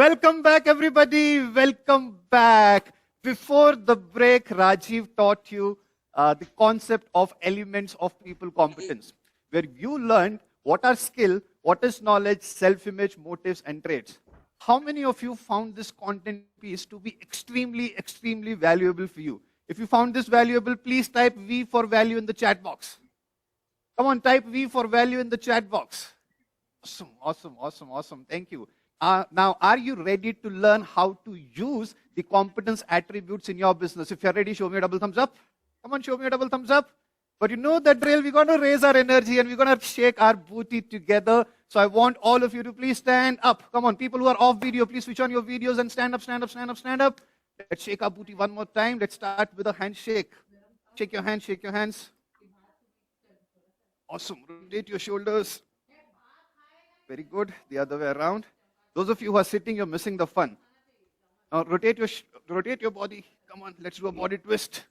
Welcome back, everybody. Welcome back. Before the break, Rajiv taught you the concept of elements of people competence, where you learned what are skill, what is knowledge, self-image, motives, and traits. How many of you found this content piece to be extremely, extremely valuable for you? If you found this valuable, please type V for value in the chat box. Come on, type V for value in the chat box. Awesome, awesome, awesome, awesome. Thank you. Now, are you ready to learn how to use the competence attributes in your business? If you're ready, show me a double thumbs up. Come on, show me a double thumbs up. But you know that drill, we're going to raise our energy and we're going to shake our booty together. So I want all of you to please stand up. Come on, people who are off video, please switch on your videos and stand up, stand up, stand up, stand up. Let's shake our booty one more time. Let's start with a handshake. Shake your hands, shake your hands. Awesome. Rotate your shoulders. Very good. The other way around. Those of you who are sitting, you're missing the fun. Now rotate your body. Come on, let's do a body twist.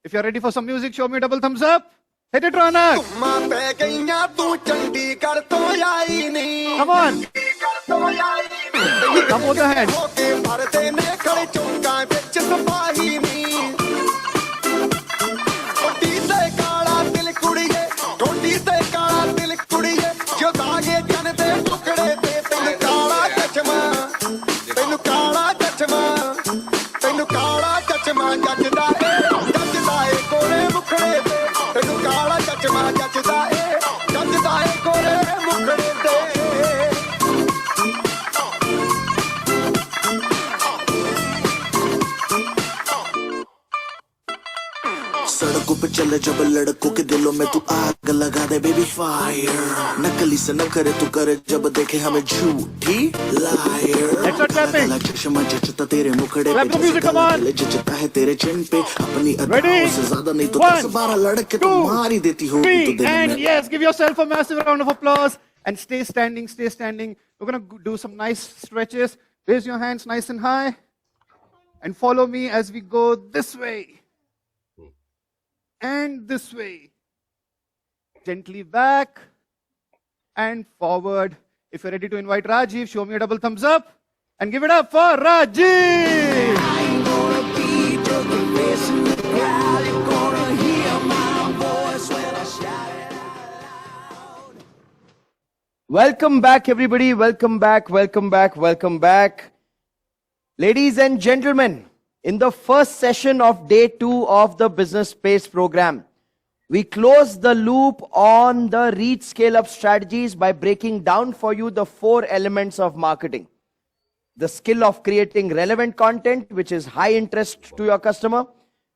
If you're ready for some music, show me a double thumbs up. Hit it, Ronak. Come on. Come with the hands. सड़कों पे चले जब लड़कों के दिलों में तू आग लगा दे बेबी फायर नकली से न करे तू करे जब देखे हमें झूठी लायर चश्मा जचता तेरे मुखड़े पे जचता है तेरे चिन पे अपनी अदाओं से ज्यादा नहीं तो 10-12 लड़के तो मार ही देती हो and yes, give yourself a massive round of applause and stay standing, stay standing. We're going to do some nice stretches. Raise your hands nice and high and follow me as we go this way and this way. Gently back and forward. If you're ready to invite Rajiv, show me a double thumbs up and give it up for Rajiv. I'm gonna be the face in the crowd. You're gonna hear my voice when I shout it out. Welcome back, everybody. Welcome back, welcome back, welcome back. Ladies and gentlemen, in the first session of day 2 of the Business Space program, we closed the loop on the reach scale up strategies by breaking down for you the 4 elements of marketing. The skill of creating relevant content, which is high interest to your customer.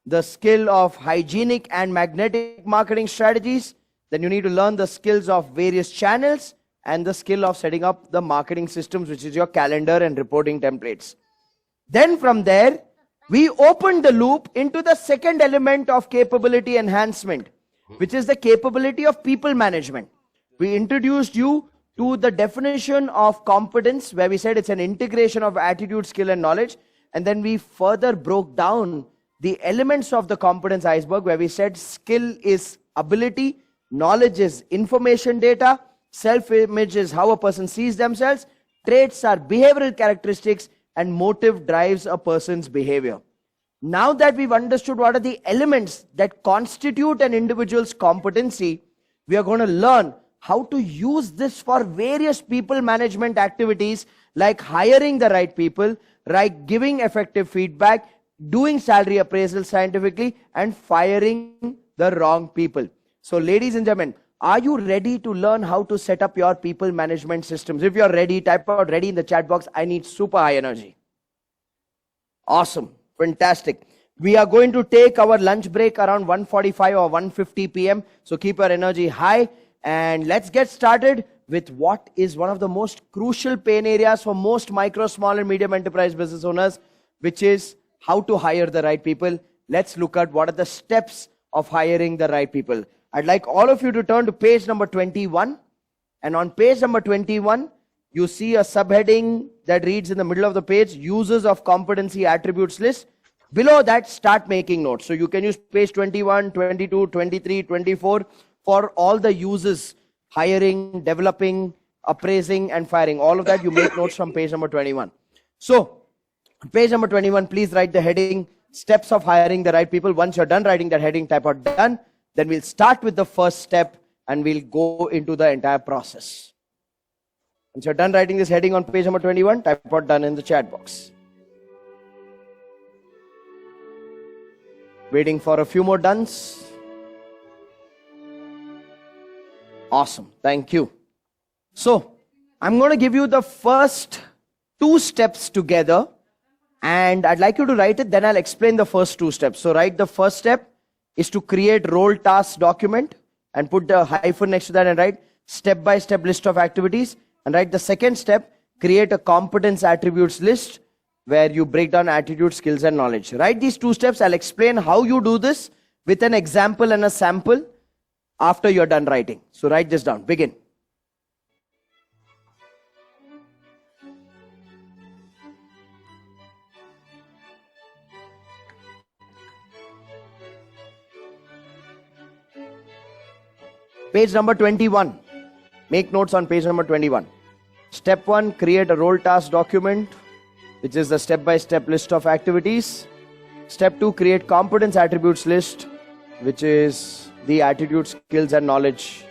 The skill of hygienic and magnetic marketing strategies. Then you need to learn the skills of various channels and the skill of setting up the marketing systems, which is your calendar and reporting templates. Then from there, we opened the loop into the second element of capability enhancement, which is the capability of people management. We introduced you to the definition of competence, where we said it's an integration of attitude, skill, and knowledge. And then we further broke down the elements of the competence iceberg, where we said skill is ability, knowledge is information data, self-image is how a person sees themselves, traits are behavioral characteristics, and motive drives a person's behavior. Now that we've understood what are the elements that constitute an individual's competency, we are going to learn how to use this for various people management activities, like hiring the right people, like giving effective feedback, doing salary appraisal scientifically, and firing the wrong people. So ladies and gentlemen, are you ready to learn how to set up your people management systems? If you're ready, type out ready in the chat box. I need super high energy. Awesome. Fantastic. We are going to take our lunch break around 1:45 or 1:50 p.m. So keep your energy high and let's get started with what is one of the most crucial pain areas for most micro, small and medium enterprise business owners, which is how to hire the right people. Let's look at what are the steps of hiring the right people. I'd like all of you to turn to page number 21. And on page number 21, you see a subheading that reads in the middle of the page, uses of competency attributes list. Below that, start making notes. So you can use page 21, 22, 23, 24 for all the uses, hiring, developing, appraising, and firing. All of that, you make notes from page number 21. So, page number 21, please write the heading, steps of hiring the right people. Once you're done writing that heading, type out done. Then we'll start with the first step and we'll go into the entire process. Once you're done writing this heading on page number 21, type out done in the chat box. Waiting for a few more dones. Awesome. Thank you. So, I'm going to give you the first 2 steps together and I'd like you to write it, then I'll explain the first 2 steps. So, write the first step is to create role task document and put the hyphen next to that and write step-by-step list of activities. And write the second step, create a competence attributes list where you break down attitude, skills and knowledge. Write these 2 steps. I'll explain how you do this with an example and a sample after you're done writing. So write this down. Begin. Page number 21. Make notes on page number 21. Step 1, create a role task document, which is the step-by-step list of activities. Step 2, create competence attributes list, which is the attitude, skills and knowledge.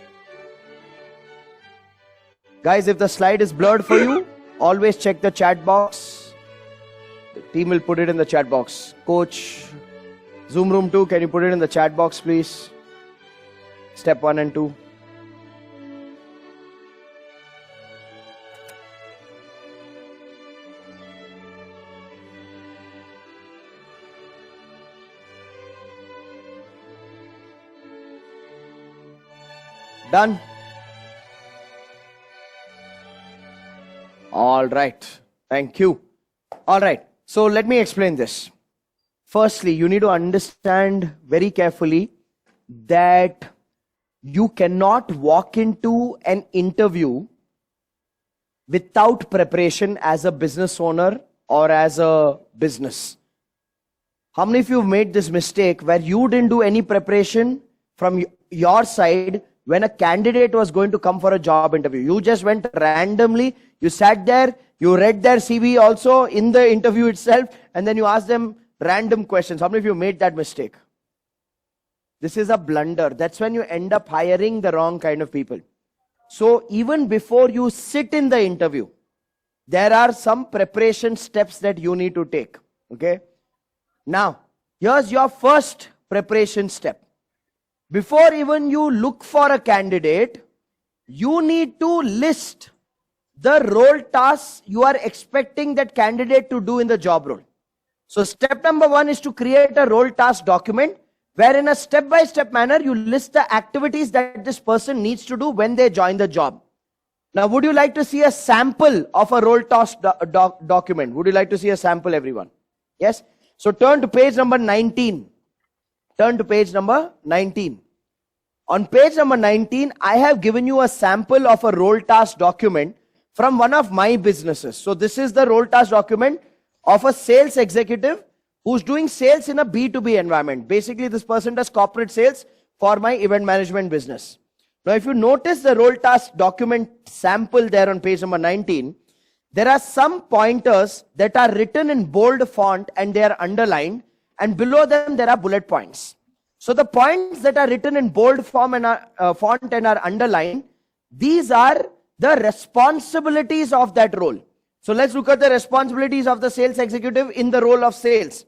Guys, if the slide is blurred for you, always check the chat box. The team will put it in the chat box. Coach, Zoom room 2, can you put it in the chat box, please? Step 1 and 2. Done. All right. Thank you. All right. So let me explain this. Firstly, you need to understand very carefully that you cannot walk into an interview without preparation as a business owner or as a business. How many of you have made this mistake where you didn't do any preparation from your side when a candidate was going to come for a job interview? You just went randomly, you sat there, you read their CV also in the interview itself, and then you asked them random questions. How many of you made that mistake? This is a blunder. That's when you end up hiring the wrong kind of people. So even before you sit in the interview, there are some preparation steps that you need to take. Okay? Now, here's your first preparation step. Before even you look for a candidate, you need to list the role tasks you are expecting that candidate to do in the job role. So step number 1 is to create a role task document where in a step-by-step manner you list the activities that this person needs to do when they join the job. Now, would you like to see a sample of a role task document? Would you like to see a sample, everyone? Yes? So turn to page number 19. Turn to page number 19. On page number 19, I have given you a sample of a role task document from one of my businesses. So this is the role task document of a sales executive who's doing sales in a B2B environment. Basically, this person does corporate sales for my event management business. Now, if you notice the role task document sample there on page number 19, there are some pointers that are written in bold font and they are underlined, and below them there are bullet points. So the points that are written in bold font and are underlined, these are the responsibilities of that role. So let's look at the responsibilities of the sales executive in the role of sales.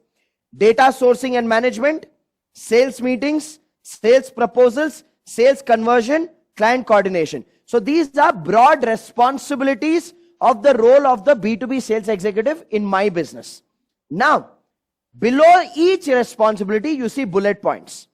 Data sourcing and management, sales meetings, sales proposals, sales conversion, client coordination. So these are broad responsibilities of the role of the B2B sales executive in my business. Now, below each responsibility, you see bullet points.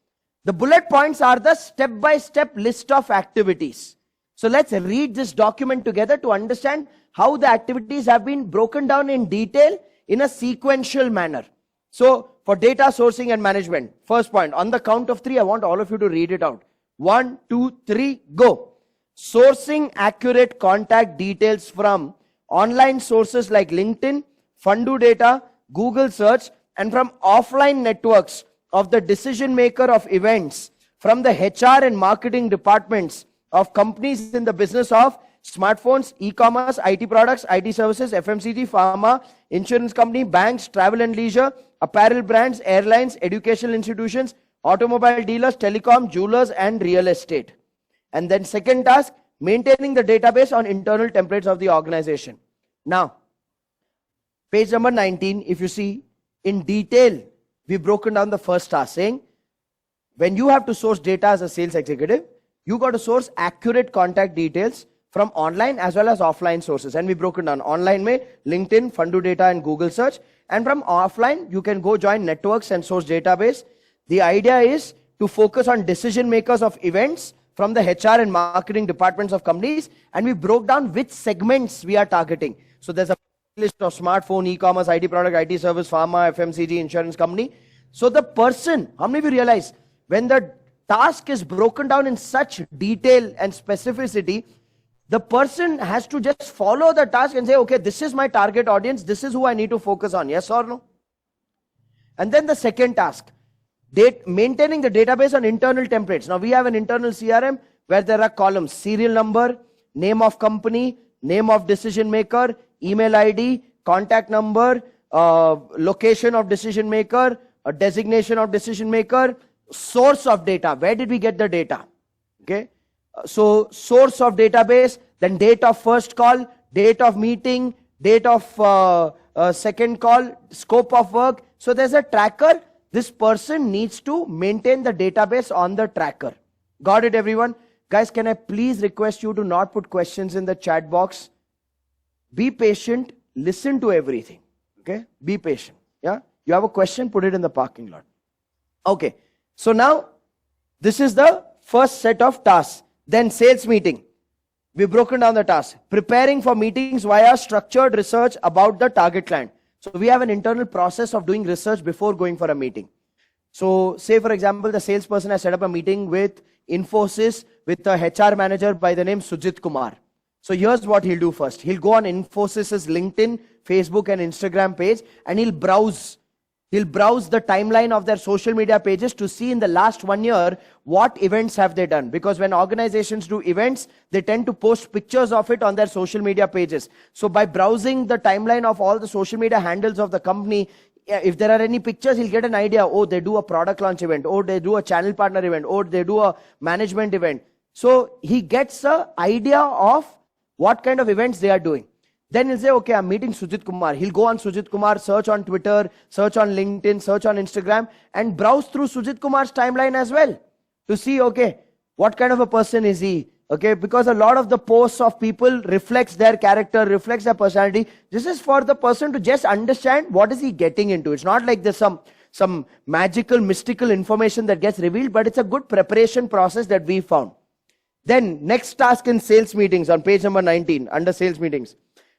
The bullet points are the step-by-step list of activities. So let's read this document together to understand how the activities have been broken down in detail in a sequential manner. So for data sourcing and management, first point, on the count of 3, I want all of you to read it out. 1, 2, 3, go. Sourcing accurate contact details from online sources like LinkedIn, Fundu data, Google search, and from offline networks of the decision maker of events, from the HR and marketing departments of companies in the business of smartphones, e-commerce, IT products, IT services, FMCG, pharma, insurance company, banks, travel and leisure, apparel brands, airlines, educational institutions, automobile dealers, telecom, jewelers, and real estate. And then second task, maintaining the database on internal templates of the organization. Now, page number 19, if you see, in detail, we've broken down the first task saying, when you have to source data as a sales executive, you got to source accurate contact details from online as well as offline sources. And we broken down online mein LinkedIn, Fundu Data and Google search. And from offline, you can go join networks and source database. The idea is to focus on decision makers of events from the HR and marketing departments of companies. And we broke down which segments we are targeting. So there's a list of smartphone, e-commerce, IT product, IT service, pharma, FMCG, insurance company. So the person, how many of you realize when the task is broken down in such detail and specificity, the person has to just follow the task and say, okay, this is my target audience. This is who I need to focus on. Yes or no? And then the second task, maintaining the database on internal templates. Now we have an internal CRM where there are columns, serial number, name of company, name of decision maker, email ID, contact number, location of decision maker, a designation of decision maker, source of data. Where did we get the data? Okay. So source of database, then date of first call, date of meeting, date of second call, scope of work. So there's a tracker. This person needs to maintain the database on the tracker. Got it, everyone? Guys, can I please request you to not put questions in the chat box? Be patient, listen to everything. Okay? Be patient. Yeah? You have a question, put it in the parking lot. Okay. So now, this is the first set of tasks. Then sales meeting. We've broken down the tasks. Preparing for meetings via structured research about the target client. So we have an internal process of doing research before going for a meeting. So say for example, the salesperson has set up a meeting with Infosys with a HR manager by the name Sujit Kumar. So here's what he'll do first. He'll go on Infosys's LinkedIn, Facebook and Instagram page and he'll browse the timeline of their social media pages to see in the last 1 year what events have they done. Because when organizations do events, they tend to post pictures of it on their social media pages. So by browsing the timeline of all the social media handles of the company, if there are any pictures, he'll get an idea. Oh, they do a product launch event. Oh, they do a channel partner event. Oh, they do a management event. So he gets an idea of what kind of events they are doing. Then he'll say, okay, I'm meeting Sujit Kumar. He'll go on Sujit Kumar, search on Twitter, search on LinkedIn, search on Instagram, and browse through Sujit Kumar's timeline as well to see, okay, what kind of a person is he? Okay, because a lot of the posts of people reflects their character, reflects their personality. This is for the person to just understand what is he getting into. It's not like there's some magical, mystical information that gets revealed, but it's a good preparation process that we found. Then next task in sales meetings on page number 19, under sales meetings.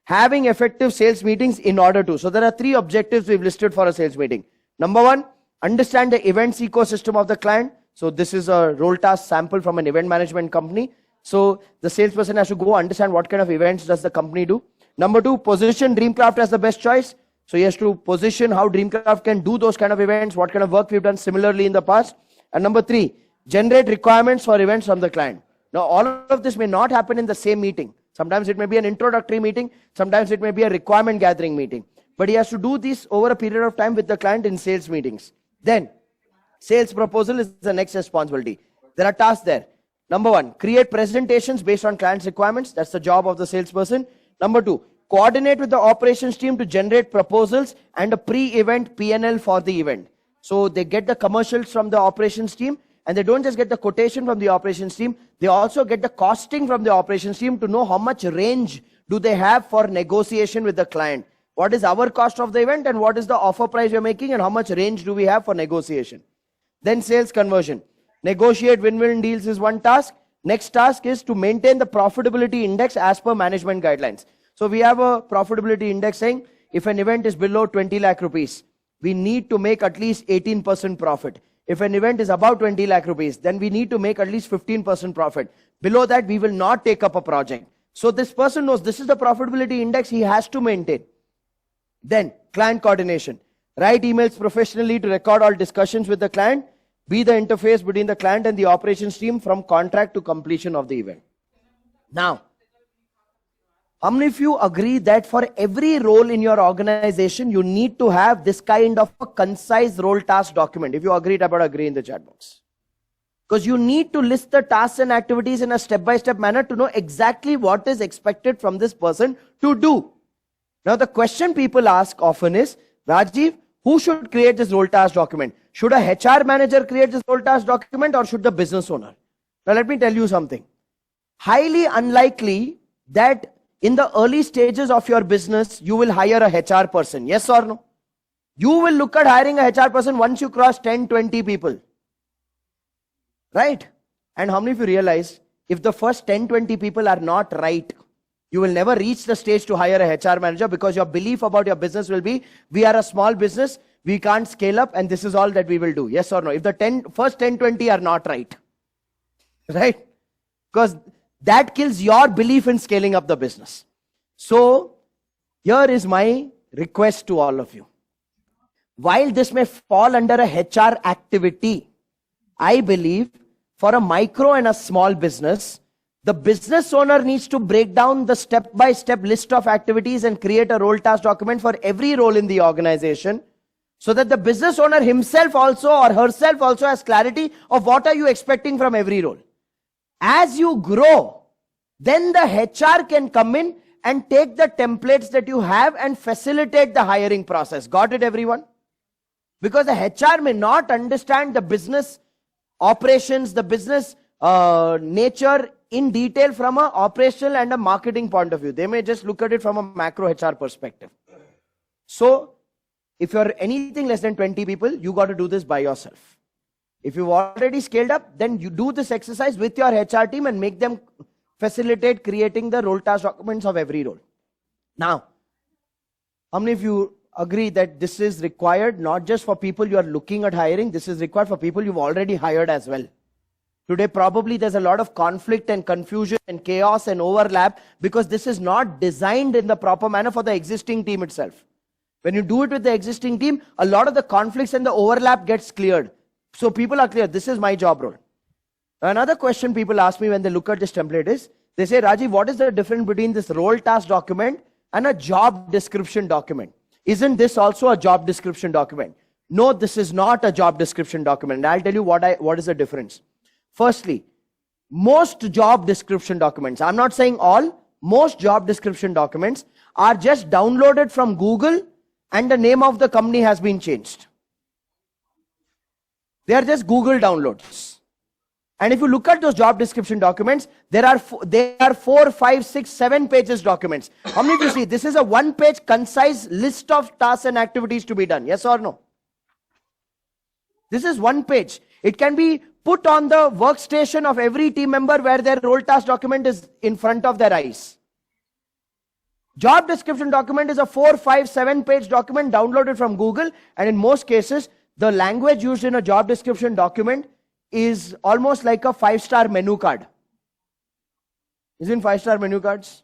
Having effective sales meetings in order to. So there are 3 objectives we've listed for a sales meeting. Number 1, understand the events ecosystem of the client. So this is a role task sample from an event management company. So the salesperson has to go understand what kind of events does the company do. Number 2, position Dreamcraft as the best choice. So he has to position how Dreamcraft can do those kind of events, what kind of work we've done similarly in the past. And number 3, generate requirements for events from the client. Now all of this may not happen in the same meeting. Sometimes it may be an introductory meeting. Sometimes it may be a requirement gathering meeting. But he has to do this over a period of time with the client in sales meetings. Then, sales proposal is the next responsibility. There are tasks there. Number 1, create presentations based on client's requirements. That's the job of the salesperson. Number 2, coordinate with the operations team to generate proposals and a pre-event P&L for the event. So they get the commercials from the operations team. And they don't just get the quotation from the operations team, they also get the costing from the operations team to know how much range do they have for negotiation with the client. What is our cost of the event and what is the offer price you're making and how much range do we have for negotiation. Then sales conversion. Negotiate win-win deals is one task. Next task is to maintain the profitability index as per management guidelines. So we have a profitability index saying if an event is below 20 lakh rupees, we need to make at least 18% profit. If an event is above 20 lakh rupees, then we need to make at least 15% profit. Below that, we will not take up a project. So this person knows this is the profitability index he has to maintain. Then client coordination. Write emails professionally to record all discussions with the client. Be the interface between the client and the operations team from contract to completion of the event. Now, How many of you agree that for every role in your organization, you need to have this kind of a concise role task document? If you agree, about agree in the chat box. Because you need to list the tasks and activities in a step-by-step manner to know exactly what is expected from this person to do. Now, the question people ask often is, Rajiv, who should create this role task document? Should a HR manager create this role task document or should the business owner? Now, let me tell you something. Highly unlikely that in the early stages of your business, you will hire a HR person. Yes or no? You will look at hiring a HR person once you cross 10, 20 people. Right? And how many of you realize if the first 10, 20 people are not right, you will never reach the stage to hire a HR manager because your belief about your business will be, we are a small business, we can't scale up and this is all that we will do. Yes or no? If the first 10, 20 are not right. Right? Because that kills your belief in scaling up the business. So, here is my request to all of you. While this may fall under a HR activity, I believe for a micro and a small business, the business owner needs to break down the step-by-step list of activities and create a role task document for every role in the organization so that the business owner himself also or herself also has clarity of what are you expecting from every role. As you grow, then the HR can come in and take the templates that you have and facilitate the hiring process. Got it, everyone? Because the HR may not understand the business operations, the business nature in detail from an operational and a marketing point of view. They may just look at it from a macro HR perspective. So, if you're anything less than 20 people, you got to do this by yourself. If you've already scaled up, then you do this exercise with your HR team and make them facilitate creating the role task documents of every role. Now, how many of you agree that this is required not just for people you are looking at hiring, this is required for people you've already hired as well? Today, probably there's a lot of conflict and confusion and chaos and overlap because this is not designed in the proper manner for the existing team itself. When you do it with the existing team, a lot of the conflicts and the overlap gets cleared. So people are clear, this is my job role. Another question people ask me when they look at this template is, they say, Rajiv, what is the difference between this role task document and a job description document? Isn't this also a job description document? No, this is not a job description document. And I'll tell you what is the difference. Firstly, most job description documents, I'm not saying all, most job description documents are just downloaded from Google and the name of the company has been changed. They are just Google downloads. And if you look at those job description documents, they are 4, 5, 6, 7 pages documents. How many of you see? This is a 1-page concise list of tasks and activities to be done. Yes or no? This is 1 page. It can be put on the workstation of every team member where their role task document is in front of their eyes. Job description document is a 4, 5, 7 page document downloaded from Google, and in most cases, the language used in a job description document is almost like a 5-star menu card. Isn't 5-star menu cards?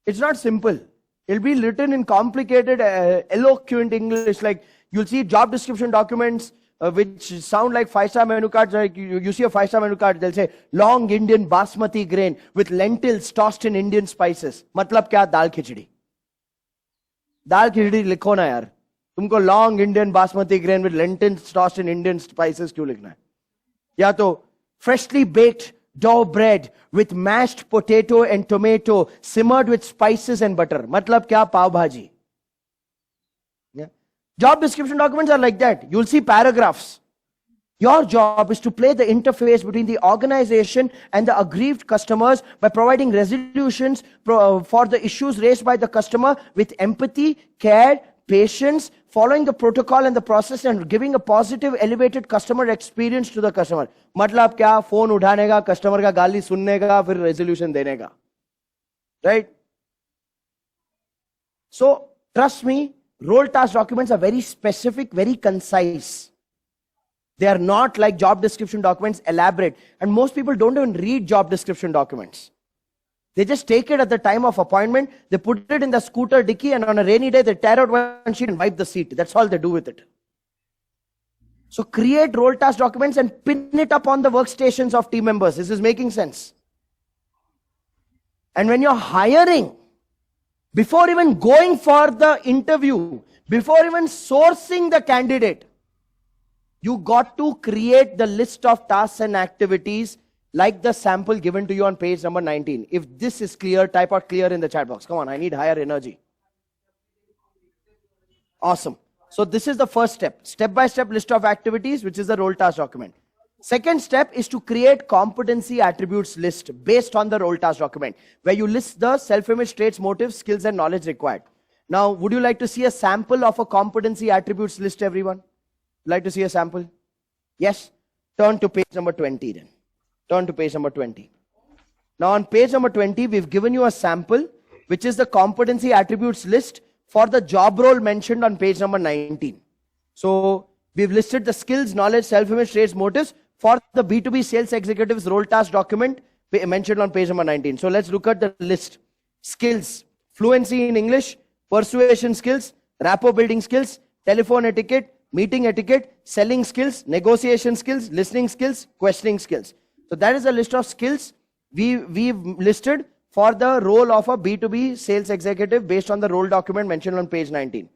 It's not simple. It'll be written in complicated, eloquent English. Like you'll see job description documents which sound like 5-star menu cards. Like you see a 5-star menu card, they'll say long Indian basmati grain with lentils tossed in Indian spices. Matlab kya? Dal khichdi. Dal khichdi likho na yaar. तुमको long Indian basmati grain with lentils tossed in Indian spices क्यों लिखना है? या तो freshly baked dough bread with mashed potato and tomato simmered with spices and butter. मतलब क्या? पाव भाजी. Job description documents are like that. You'll see paragraphs. Your job is to play the interface between the organization and the aggrieved customers by providing resolutions for the issues raised by the customer with empathy, care, patience, following the protocol and the process and giving a positive elevated customer experience to the customer. मतलब क्या? Phone उठाने का, customer का गाली सुनने का, फिर resolution देने का. Right? So, trust me, role task documents are very specific, very concise. They are not like job description documents, elaborate. And most people don't even read job description documents. They just take it at the time of appointment, they put it in the scooter dicky, and on a rainy day, they tear out one sheet and wipe the seat. That's all they do with it. So create role task documents and pin it up on the workstations of team members. This is making sense. And when you're hiring, before even going for the interview, before even sourcing the candidate, you got to create the list of tasks and activities like the sample given to you on page number 19. If this is clear, type out clear in the chat box. Come on, I need higher energy. Awesome. So this is the first step. Step-by-step list of activities, which is the role task document. Second step is to create competency attributes list based on the role task document, where you list the self-image traits, motives, skills, and knowledge required. Now, would you like to see a sample of a competency attributes list, everyone? Like to see a sample? Yes? Turn to page number 20 then. Turn to page number 20. Now on page number 20, we've given you a sample, which is the competency attributes list for the job role mentioned on page number 19. So we've listed the skills, knowledge, self-image, traits, motives for the B2B sales executives role task document mentioned on page number 19. So let's look at the list. Skills, fluency in English, persuasion skills, rapport building skills, telephone etiquette, meeting etiquette, selling skills, negotiation skills, listening skills, questioning skills. So that is a list of skills we've listed for the role of a B2B sales executive based on the role document mentioned on page 19.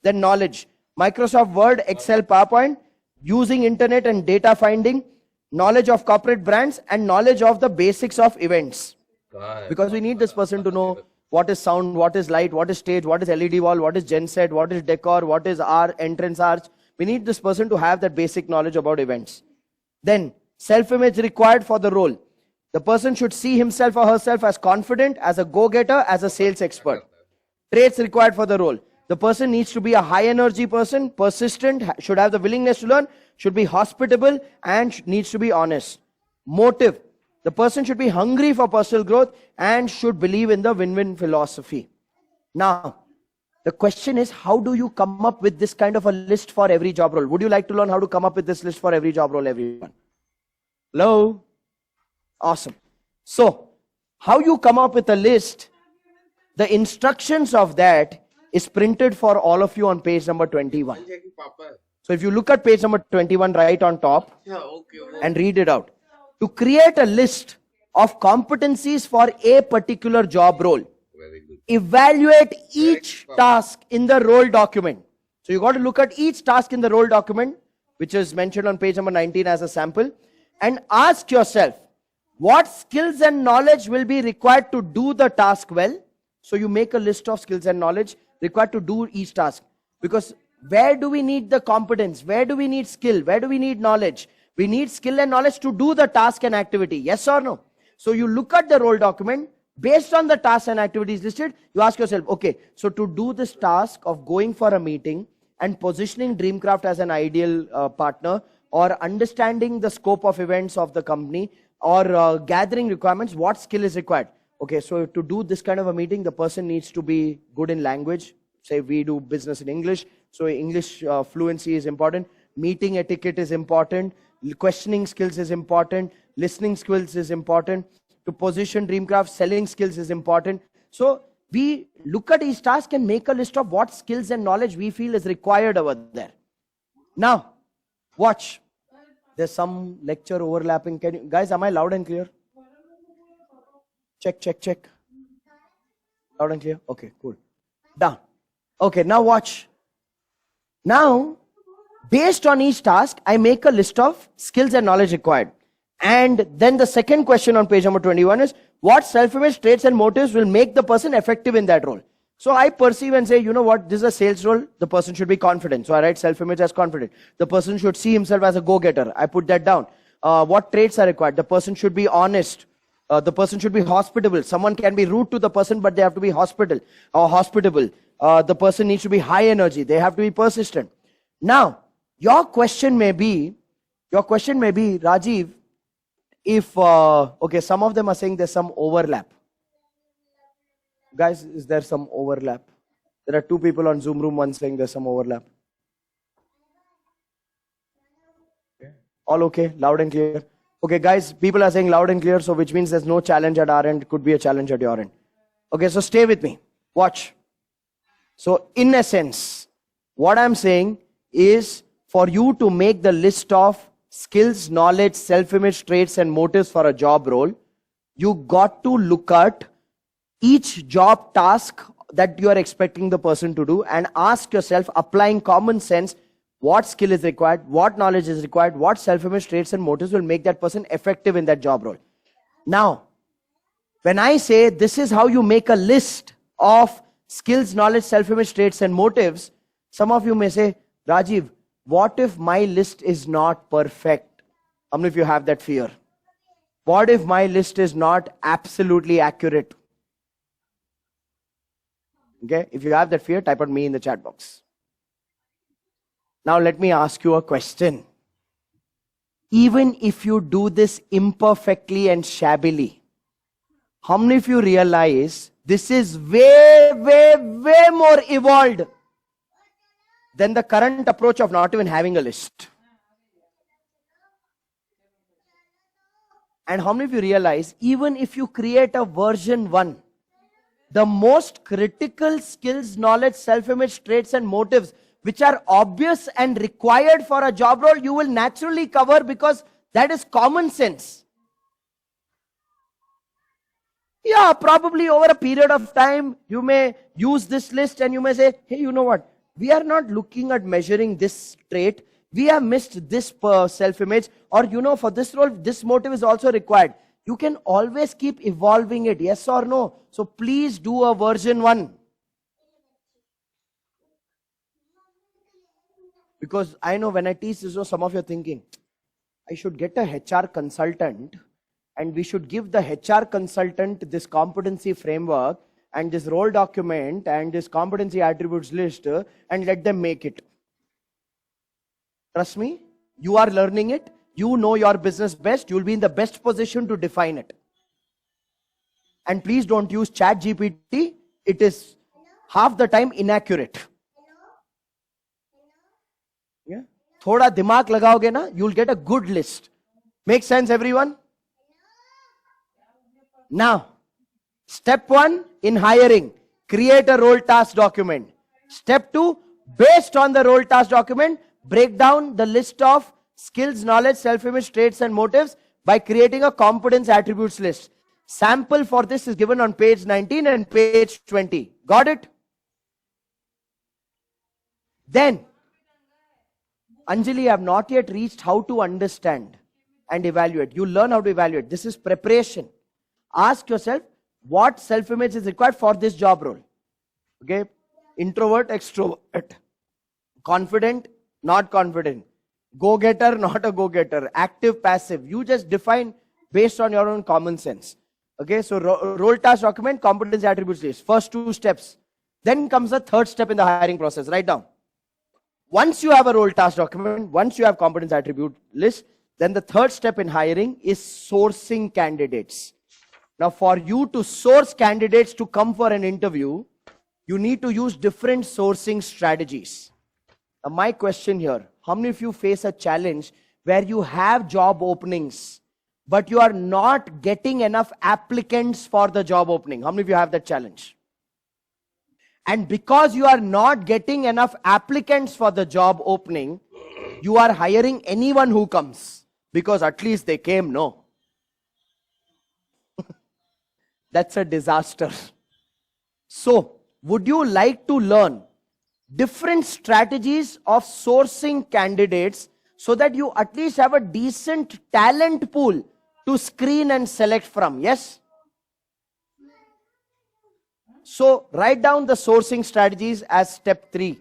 Then knowledge, Microsoft Word, Excel, PowerPoint, using internet and data finding, knowledge of corporate brands, and knowledge of the basics of events. Because we need this person to know what is sound, what is light, what is stage, what is LED wall, what is genset, what is decor, what is our entrance arch. We need this person to have that basic knowledge about events. Then self-image required for the role. The person should see himself or herself as confident, as a go-getter, as a sales expert. Traits required for the role. The person needs to be a high energy person, persistent, should have the willingness to learn, should be hospitable, and needs to be honest. Motive. The person should be hungry for personal growth and should believe in the win-win philosophy. Now, the question is, how do you come up with this kind of a list for every job role? Would you like to learn how to come up with this list for every job role, everyone? Hello? Awesome. So, how you come up with a list, the instructions of that is printed for all of you on page number 21. So, if you look at page number 21 right on top and read it out. To create a list of competencies for a particular job role, evaluate each task in the role document. So, you got to look at each task in the role document, which is mentioned on page number 19 as a sample, and ask yourself, what skills and knowledge will be required to do the task well? So you make a list of skills and knowledge required to do each task. Because where do we need the competence? Where do we need skill? Where do we need knowledge? We need skill and knowledge to do the task and activity. Yes or no? So you look at the role document. Based on the tasks and activities listed, you ask yourself, okay, so to do this task of going for a meeting and positioning Dreamcraft as an ideal partner, or understanding the scope of events of the company, or gathering requirements, what skill is required? Okay, so to do this kind of a meeting, the person needs to be good in language. Say we do business in English, so English fluency is important. Meeting etiquette is important. Questioning skills is important. Listening skills is important. To position Dreamcraft, selling skills is important. So we look at each task and make a list of what skills and knowledge we feel is required over there. Now, watch. There's some lecture overlapping. Can you, guys, am I loud and clear? Check, check, check. Loud and clear? Okay, cool. Done. Okay, now watch. Now, based on each task, I make a list of skills and knowledge required. And then the second question on page number 21 is, what self-image traits and motives will make the person effective in that role? So I perceive and say, you know what, this is a sales role. The person should be confident. So I write self-image as confident. The person should see himself as a go-getter. I put that down. What traits are required? The person should be honest. The person should be hospitable. Someone can be rude to the person, but they have to be hospitable. The person needs to be high energy. They have to be persistent. Now, your question may be, Rajiv, if, okay, some of them are saying there's some overlap. Guys, is there some overlap? There are two people on Zoom room, one saying there's some overlap. Okay. All okay, loud and clear. Okay, guys, people are saying loud and clear, so which means there's no challenge at our end, could be a challenge at your end. Okay, so stay with me. Watch. So, in essence, what I'm saying is for you to make the list of skills, knowledge, self-image traits and motives for a job role, you got to look at each job task that you are expecting the person to do and ask yourself, applying common sense, what skill is required, what knowledge is required, what self-image traits and motives will make that person effective in that job role. Now, when I say this is how you make a list of skills, knowledge, self-image traits and motives, some of you may say, Rajiv, what if my list is not perfect? How many of you have that fear? What if my list is not absolutely accurate? Okay, if you have that fear, type out me in the chat box. Now let me ask you a question. Even if you do this imperfectly and shabbily, how many of you realize this is way more evolved than the current approach of not even having a list? And how many of you realize even if you create a version 1, the most critical skills, knowledge, self-image, traits and motives which are obvious and required for a job role, you will naturally cover because that is common sense. Yeah, probably over a period of time, you may use this list and you may say, hey, you know what? We are not looking at measuring this trait. We have missed this self-image, or for this role, this motive is also required. You can always keep evolving it, yes or no. So please do a version 1. Because I know when I teach this, some of you are thinking, I should get a HR consultant and we should give the HR consultant this competency framework and this role document and this competency attributes list and let them make it. Trust me, you are learning it. You know your business best. You'll be in the best position to define it. And please don't use Chat GPT. It is half the time inaccurate. Yeah? Thoda dimag lagaoge na, you'll get a good list. Make sense, everyone? Now, step 1 in hiring, create a role task document. Step 2, based on the role task document, break down the list of skills, knowledge, self-image, traits and motives by creating a competence attributes list. Sample for this is given on page 19 and page 20. Got it? Then, Anjali, I have not yet reached how to understand and evaluate. You learn how to evaluate. This is preparation. Ask yourself, what self-image is required for this job role? Okay? Introvert, extrovert. Confident, not confident. Go-getter, not a go-getter. Active, passive. You just define based on your own common sense. Okay, so role task document, competence attributes list. First 2 steps. Then comes the third step in the hiring process. Write down. Once you have a role task document, once you have competence attribute list, then the third step in hiring is sourcing candidates. Now, for you to source candidates to come for an interview, you need to use different sourcing strategies. Now, my question here, how many of you face a challenge where you have job openings, but you are not getting enough applicants for the job opening? How many of you have that challenge? And because you are not getting enough applicants for the job opening, you are hiring anyone who comes because at least they came, no. That's a disaster. So, would you like to learn different strategies of sourcing candidates so that you at least have a decent talent pool to screen and select from? Yes? So, write down the sourcing strategies as step 3.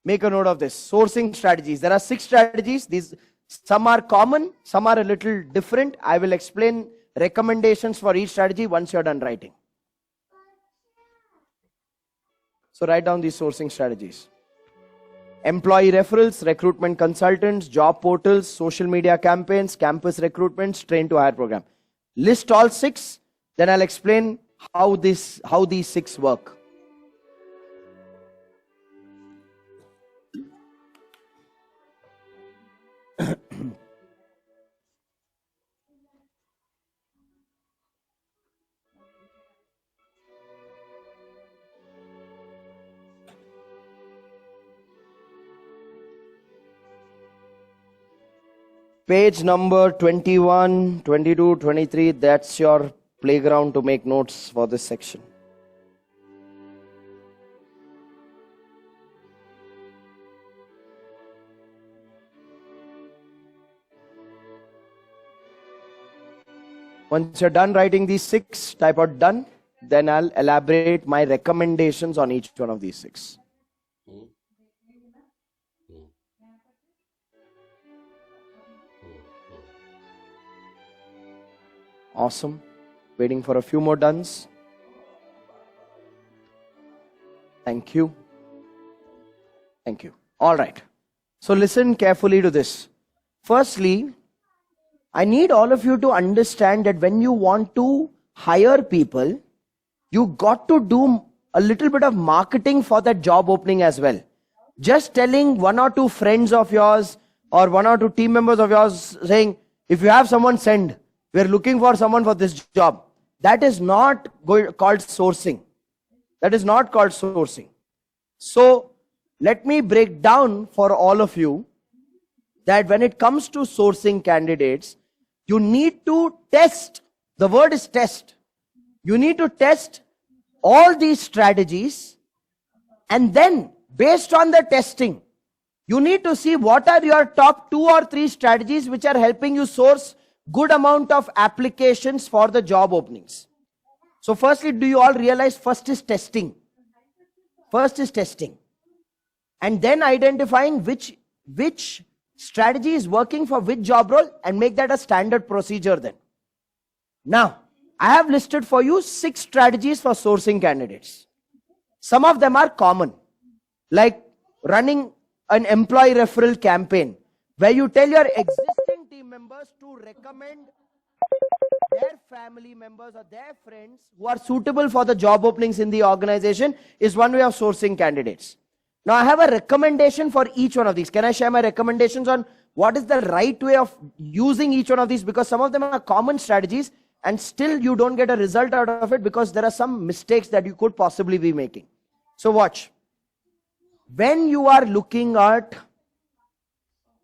Make a note of this. Sourcing strategies. There are 6 strategies. These, some are common, some are a little different. I will explain recommendations for each strategy once you're done writing. So write down these sourcing strategies. Employee referrals, recruitment consultants, job portals, social media campaigns, campus recruitments, train to hire program. List all 6, then I'll explain how these 6 work. Page number 21, 22, 23, that's your playground to make notes for this section. Once you're done writing these 6, type out done. Then I'll elaborate my recommendations on each one of these 6. Awesome. Waiting for a few more dones. Thank you. Thank you. All right. So listen carefully to this. Firstly, I need all of you to understand that when you want to hire people, you got to do a little bit of marketing for that job opening as well. Just telling 1 or 2 friends of yours or 1 or 2 team members of yours saying, if you have someone, send. We're looking for someone for this job. That is not called sourcing. That is not called sourcing. So let me break down for all of you that when it comes to sourcing candidates, you need to test. The word is test. You need to test all these strategies, and then based on the testing, you need to see what are your top 2 or 3 strategies which are helping you source good amount of applications for the job openings. So firstly, do you all realize first is testing? First is testing. And then identifying which strategy is working for which job role and make that a standard procedure then. Now, I have listed for you 6 strategies for sourcing candidates. Some of them are common, like running an employee referral campaign, where you tell your existing team members to recommend their family members or their friends who are suitable for the job openings in the organization, is one way of sourcing candidates. Now, I have a recommendation for each one of these. Can I share my recommendations on what is the right way of using each one of these? Because some of them are common strategies and still you don't get a result out of it because there are some mistakes that you could possibly be making. So watch. When you are looking at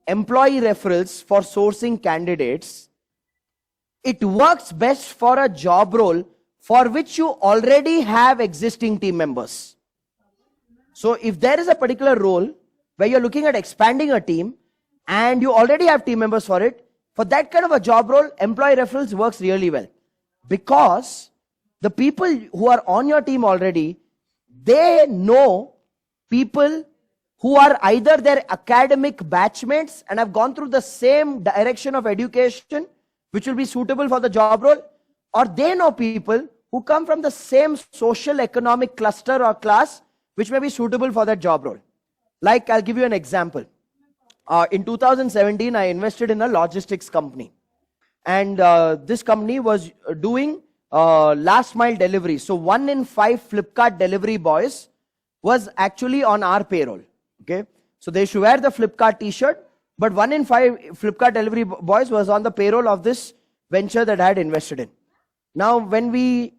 employee referrals for sourcing candidates, it works best for a job role for which you already have existing team members. So if there is a particular role where you're looking at expanding a team and you already have team members for it, for that kind of a job role, employee referrals works really well. Because the people who are on your team already, they know people who are either their academic batchmates and have gone through the same direction of education, which will be suitable for the job role, or they know people who come from the same social economic cluster or class, which may be suitable for that job role. Like, I'll give you an example. In 2017, I invested in a logistics company. And this company was doing last mile delivery. So 1 in 5 Flipkart delivery boys was actually on our payroll. Okay, so they should wear the Flipkart t-shirt, but 1 in 5 Flipkart delivery boys was on the payroll of this venture that I had invested in. Now, when we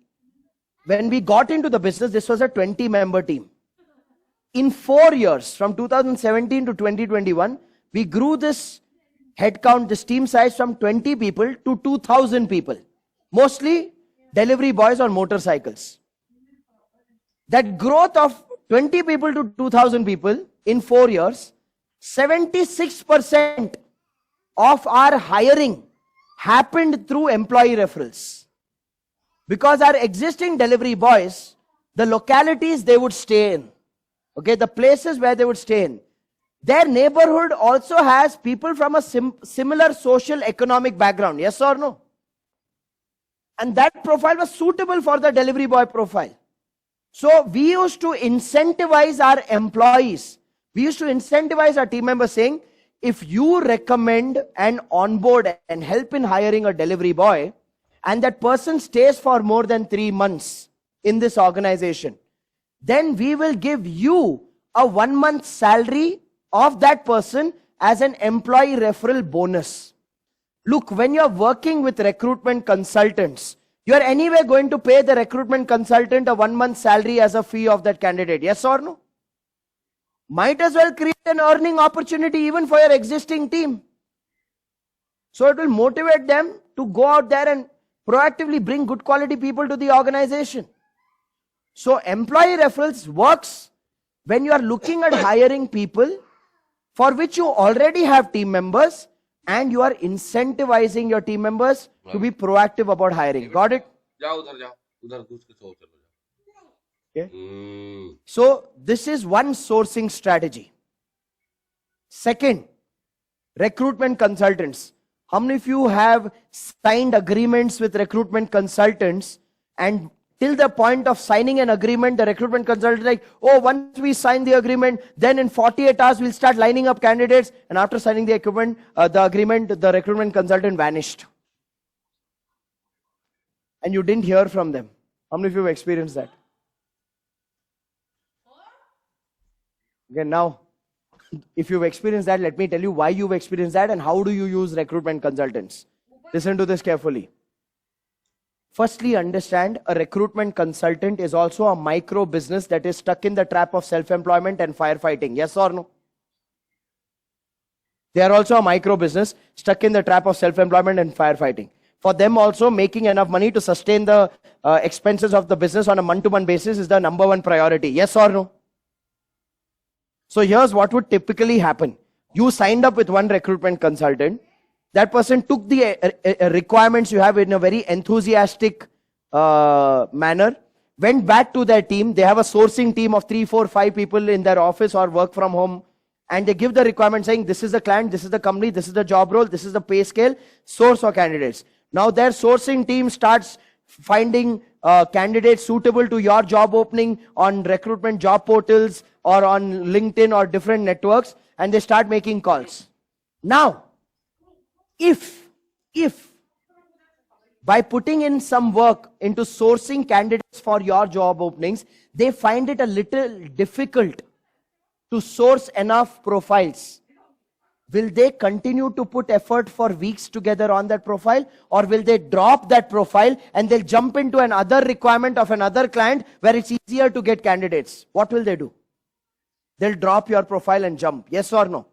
got into the business, this was a 20-member team. In 4 years, from 2017 to 2021, we grew this headcount, this team size from 20 people to 2,000 people. Mostly delivery boys on motorcycles. That growth of 20 people to 2,000 people in 4 years, 76% of our hiring happened through employee referrals. Because our existing delivery boys, the localities they would stay in, okay, the places where they would stay in, their neighborhood also has people from a similar social economic background, yes or no? And that profile was suitable for the delivery boy profile. So we used to incentivize our employees. We used to incentivize our team members saying, if you recommend and onboard and help in hiring a delivery boy, and that person stays for more than 3 months in this organization, then we will give you a 1 month salary of that person as an employee referral bonus. Look, when you're working with recruitment consultants, you're anyway going to pay the recruitment consultant a 1 month salary as a fee of that candidate, yes or no? Might as well create an earning opportunity even for your existing team. So it will motivate them to go out there and proactively bring good quality people to the organization. So employee referrals works when you are looking at hiring people for which you already have team members and you are incentivizing your team members to be proactive about hiring. Got it? जाओ उधर घुस के सो चलो जाओ. Okay. So this is one sourcing strategy. Second, recruitment consultants. How many of you have signed agreements with recruitment consultants, and till the point of signing an agreement, the recruitment consultant is like, oh, once we sign the agreement, then in 48 hours we'll start lining up candidates, and after signing the agreement, the recruitment consultant vanished. And you didn't hear from them. How many of you have experienced that? Okay, now, if you've experienced that, let me tell you why you've experienced that and how do you use recruitment consultants. Listen to this carefully. Firstly, understand a recruitment consultant is also a micro business that is stuck in the trap of self-employment and firefighting. Yes or no? They are also a micro business stuck in the trap of self-employment and firefighting. For them also, making enough money to sustain the expenses of the business on a month-to-month basis is the number one priority. Yes or no? So here's what would typically happen. You signed up with one recruitment consultant. That person took the requirements you have in a very enthusiastic manner, went back to their team. They have a sourcing team of 3, 4, 5 people in their office or work from home. And they give the requirement saying, this is the client, this is the company, this is the job role, this is the pay scale, source for candidates. Now their sourcing team starts finding candidates suitable to your job opening on recruitment job portals or on LinkedIn or different networks, and they start making calls. Now, if by putting in some work into sourcing candidates for your job openings, they find it a little difficult to source enough profiles, will they continue to put effort for weeks together on that profile, or will they drop that profile and they'll jump into another requirement of another client where it's easier to get candidates? What will they do? They'll drop your profile and jump. Yes or no?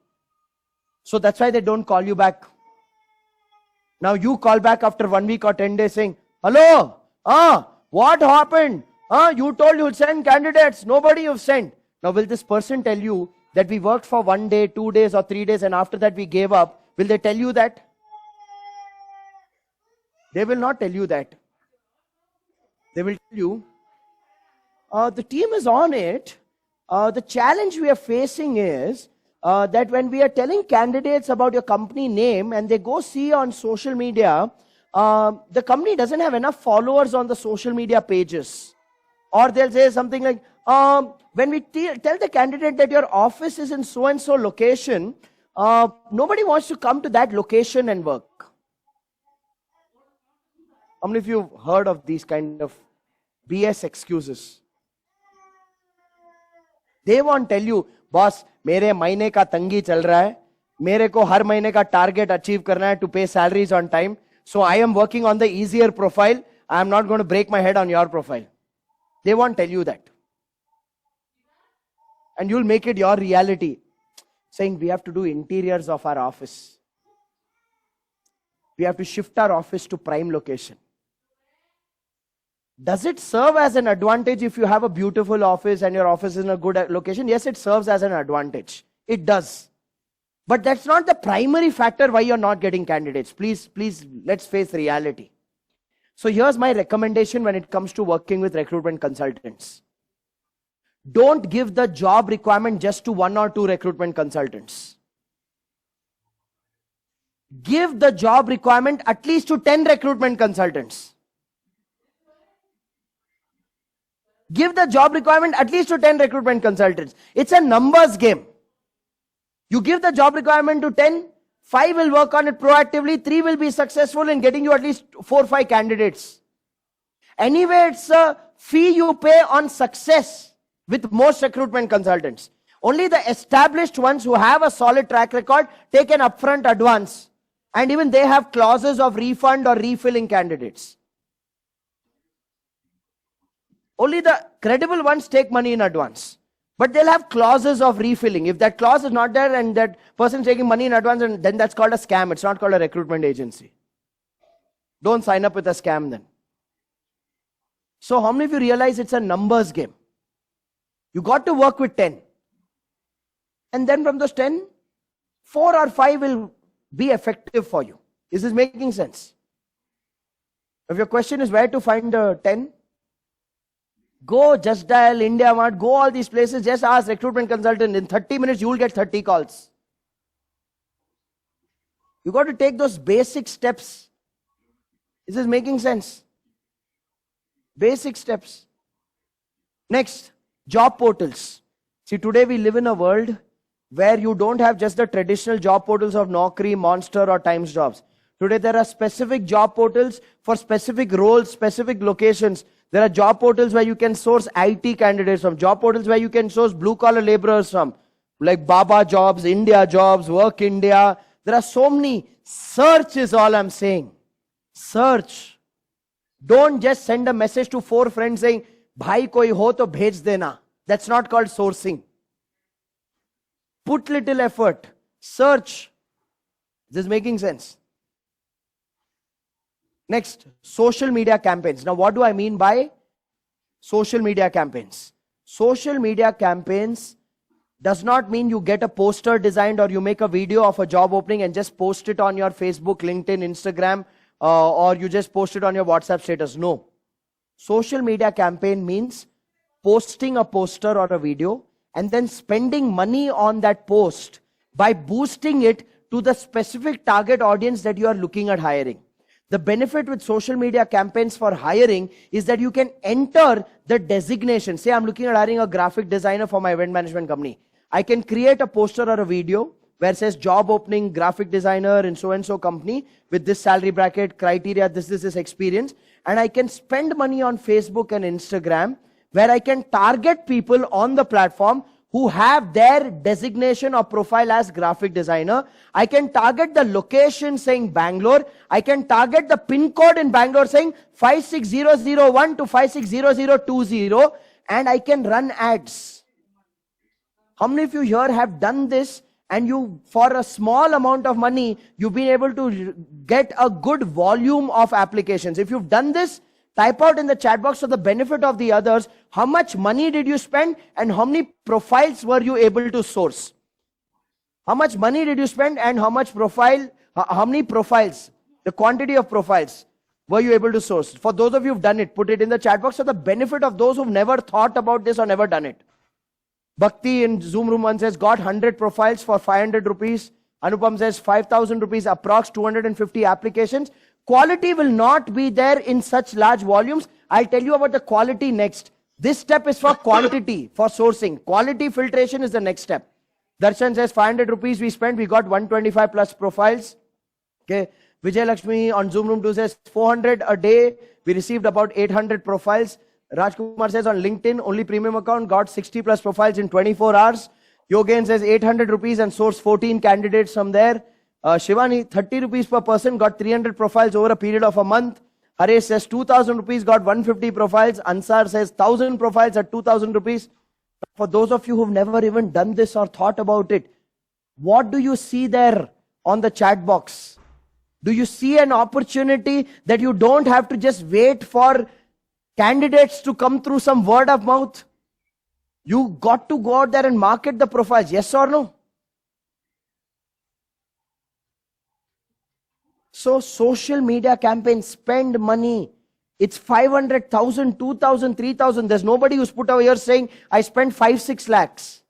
So that's why they don't call you back. Now you call back after 1 week or 10 days saying, hello, what happened? You told you'll send candidates, nobody you've sent. Now will this person tell you that we worked for 1 day, 2 days or 3 days and after that we gave up? Will they tell you that? They will not tell you that. They will tell you, the team is on it. The challenge we are facing is that when we are telling candidates about your company name and they go see on social media, the company doesn't have enough followers on the social media pages. Or they'll say something like, when we tell the candidate that your office is in so-and-so location, nobody wants to come to that location and work. How many of you have heard of these kind of BS excuses? They won't tell you, boss, मेरे महीने का तंगी चल रहा है, मेरे को हर महीने का टारगेट अचीव करना है to pay salaries on time, so I am working on the easier profile, I am not going to break my head on your profile. They won't tell you that. And you'll make it your reality, saying we have to do interiors of our office. We have to shift our office to prime location. Does it serve as an advantage if you have a beautiful office and your office is in a good location? Yes, it serves as an advantage. It does. But that's not the primary factor why you're not getting candidates. Please, let's face reality. So here's my recommendation when it comes to working with recruitment consultants. Don't give the job requirement just to 1 or 2 recruitment consultants. Give the job requirement at least to 10 recruitment consultants. Give the job requirement at least to 10 recruitment consultants. It's a numbers game. You give the job requirement to 10, 5 will work on it proactively, 3 will be successful in getting you at least 4 or 5 candidates. Anyway, it's a fee you pay on success with most recruitment consultants. Only the established ones who have a solid track record take an upfront advance. And even they have clauses of refund or refilling candidates. Only the credible ones take money in advance. But they'll have clauses of refilling. If that clause is not there and that person is taking money in advance, then that's called a scam. It's not called a recruitment agency. Don't sign up with a scam then. So how many of you realize it's a numbers game? You got to work with 10. And then from those 10, 4 or 5 will be effective for you. Is this making sense? If your question is where to find the 10, go Just Dial, India Mart, go all these places, just ask recruitment consultant. In 30 minutes, you will get 30 calls. You got to take those basic steps. Is this making sense? Basic steps. Next, job portals. See, today we live in a world where you don't have just the traditional job portals of Naukri, Monster or Times Jobs. Today there are specific job portals for specific roles, specific locations. There are job portals where you can source IT candidates from, job portals where you can source blue collar laborers from, like Baba Jobs, India Jobs, Work India. There are so many. Search is all I'm saying. Search. Don't just send a message to 4 friends saying, Bhai koi ho to bhej dena. That's not called sourcing. Put little effort. Search. This is making sense. Next, social media campaigns. Now, what do I mean by social media campaigns? Social media campaigns does not mean you get a poster designed or you make a video of a job opening and just post it on your Facebook, LinkedIn, Instagram, or you just post it on your WhatsApp status. No. Social media campaign means posting a poster or a video and then spending money on that post by boosting it to the specific target audience that you are looking at hiring. The benefit with social media campaigns for hiring is that you can enter the designation. Say I'm looking at hiring a graphic designer for my event management company. I can create a poster or a video where it says job opening, graphic designer in so and so company with this salary bracket, criteria, this experience. And I can spend money on Facebook and Instagram where I can target people on the platform who have their designation or profile as graphic designer. I can target the location saying Bangalore. I can target the pin code in Bangalore saying 56001 to 560020, and I can run ads. How many of you here have done this, and you, for a small amount of money, you've been able to get a good volume of applications? If you've done this, type out in the chat box for the benefit of the others, how much money did you spend and how many profiles were you able to source? How much money did you spend and how many profiles, the quantity of profiles were you able to source? For those of you who've done it, put it in the chat box for the benefit of those who've never thought about this or never done it. Bhakti in Zoom room 1 says, got 100 profiles for 500 rupees. Anupam says 5,000 rupees, approx 250 applications. Quality will not be there in such large volumes. I'll tell you about the quality next. This step is for quantity, for sourcing. Quality filtration is the next step. Darshan says 500 rupees we spent, we got 125 plus profiles. Okay. Vijay Lakshmi on Zoom room 2 says 400 a day. We received about 800 profiles. Rajkumar says on LinkedIn, only premium account, got 60 plus profiles in 24 hours. Yogen says 800 rupees and sourced 14 candidates from there. Shivani, 30 rupees per person, got 300 profiles over a period of a month. Haresh says 2,000 rupees, got 150 profiles. Ansar says 1,000 profiles at 2,000 rupees. For those of you who've never even done this or thought about it, what do you see there on the chat box? Do you see an opportunity that you don't have to just wait for candidates to come through some word of mouth? You got to go out there and market the profiles, yes or no? So social media campaigns, spend money. It's 500,000, 2,000, 3,000. There's nobody who's put over here saying, I spent 5-6 lakhs.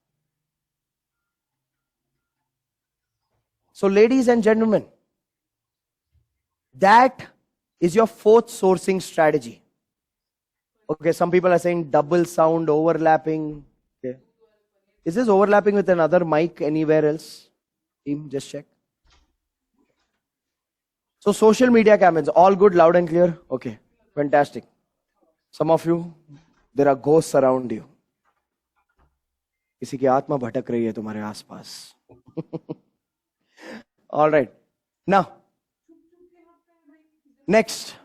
So ladies and gentlemen, that is your 4th sourcing strategy. Okay, some people are saying double sound, overlapping. Okay. Is this overlapping with another mic anywhere else? Team, just check. So social media campaigns, all good, loud and clear? Okay, fantastic. Some of you, there are ghosts around you. किसी की आत्मा भटक रही है तुम्हारे आसपास. All right. Now, next,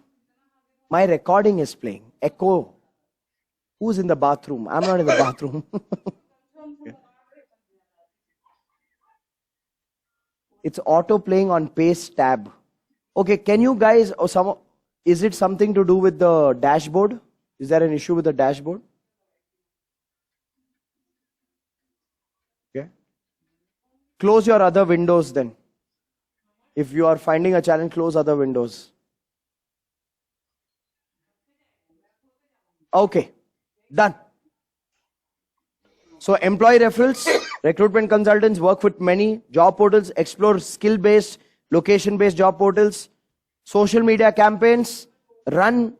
my recording is playing. Echo. Who's in the bathroom? I'm not in the bathroom. Okay. It's auto playing on paste tab. Okay, can you guys, or some, Is it something to do with the dashboard? Is there an issue with the dashboard? Okay. Close your other windows then. If you are finding a challenge, close other windows. Okay. Done. So employee referrals, recruitment consultants work with many job portals, explore skill-based, location-based job portals, social media campaigns, run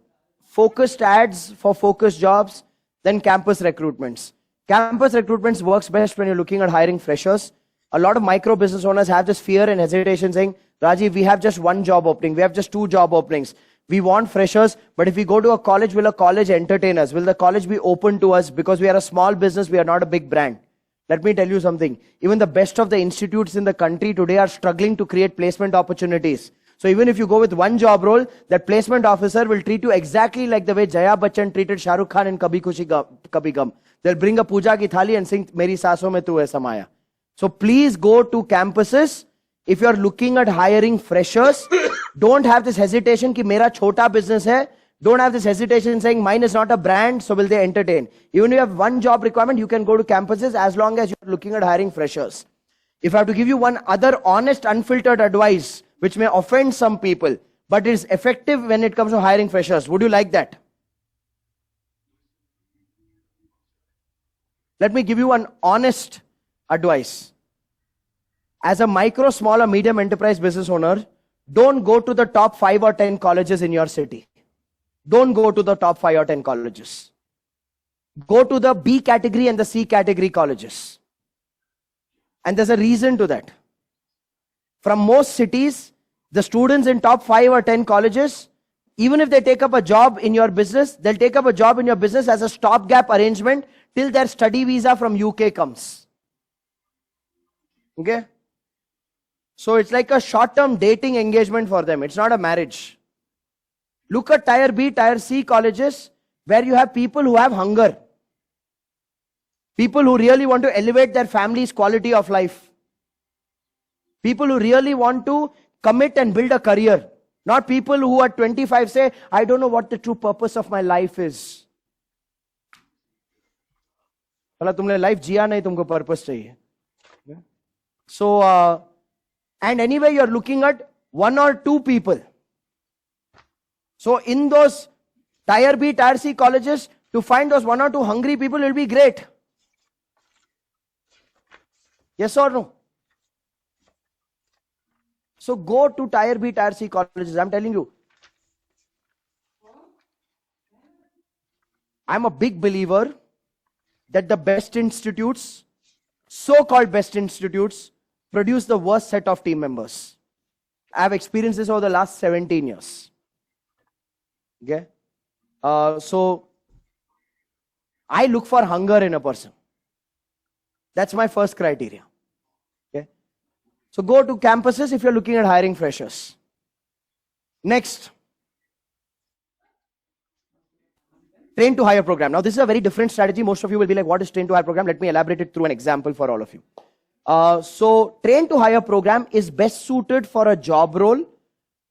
focused ads for focused jobs, then campus recruitments. Campus recruitments works best when you're looking at hiring freshers. A lot of micro business owners have this fear and hesitation saying, Rajiv, we have just one job opening. We have just 2 job openings. We want freshers, but if we go to a college, will a college entertain us? Will the college be open to us? Because we are a small business, we are not a big brand. Let me tell you something. Even the best of the institutes in the country today are struggling to create placement opportunities. So even if you go with one job role, that placement officer will treat you exactly like the way Jaya Bachchan treated Shah Rukh Khan in Kabhi Khushi Kabhi Gum. They'll bring a puja ki thali and sing Meri Saason Mein Tu Hai Samaya. So please go to campuses. If you are looking at hiring freshers, don't have this hesitation ki mera chota business hai. Don't have this hesitation saying mine is not a brand, so will they entertain. Even if you have one job requirement, you can go to campuses as long as you're looking at hiring freshers. If I have to give you one other honest, unfiltered advice, which may offend some people, but is effective when it comes to hiring freshers, would you like that? Let me give you an honest advice. As a micro, small or medium enterprise business owner, don't go to the top 5 or 10 colleges in your city. Don't go to the top 5 or 10 colleges. Go to the B category and the C category colleges. And there's a reason to that. From most cities, the students in top 5 or 10 colleges, even if they take up a job in your business, they'll take up a job in your business as a stopgap arrangement till their study visa from UK comes. Okay? So it's like a short-term dating engagement for them. It's not a marriage. Look at tier B, tier C colleges where you have people who have hunger. People who really want to elevate their family's quality of life. People who really want to commit and build a career. Not people who at 25 say, I don't know what the true purpose of my life is. Well, तुमने life जिया नहीं, तुमको purpose चाहिए. So, and anyway, you're looking at 1 or 2 people. So in those tier B, tier C colleges, to find those 1 or 2 hungry people will be great. Yes or no? So go to tier B, tier C colleges. I'm telling you. I'm a big believer that the best institutes, so-called best institutes, produce the worst set of team members. I have experienced this over the last 17 years. Okay? So I look for hunger in a person. That's my first criteria. Okay? So go to campuses if you're looking at hiring freshers. Next. Train to hire program. Now this is a very different strategy. Most of you will be like, what is train to hire program? Let me elaborate it through an example for all of you. So train to hire program is best suited for a job role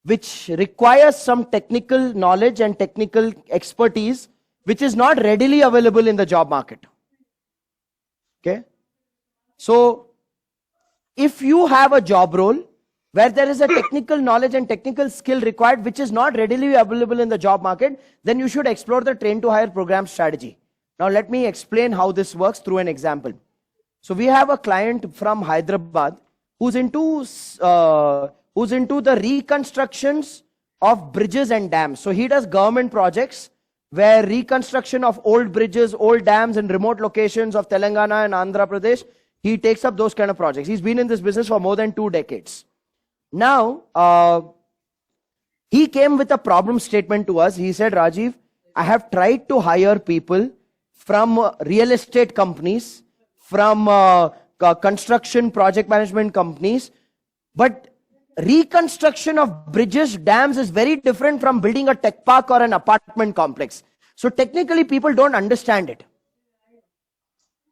which requires some technical knowledge and technical expertise which is not readily available in the job market. Okay? So if you have a job role where there is a technical knowledge and technical skill required which is not readily available in the job market, then you should explore the train to hire program strategy. Now let me explain how this works through an example. So we have a client from Hyderabad who's into the reconstructions of bridges and dams. So he does government projects where reconstruction of old bridges, old dams in remote locations of Telangana and Andhra Pradesh, he takes up those kind of projects. He's been in this business for more than 2 decades. Now, he came with a problem statement to us. He said, Rajiv, I have tried to hire people from real estate companies, from construction project management companies, but reconstruction of bridges, dams is very different from building a tech park or an apartment complex. So technically people don't understand it.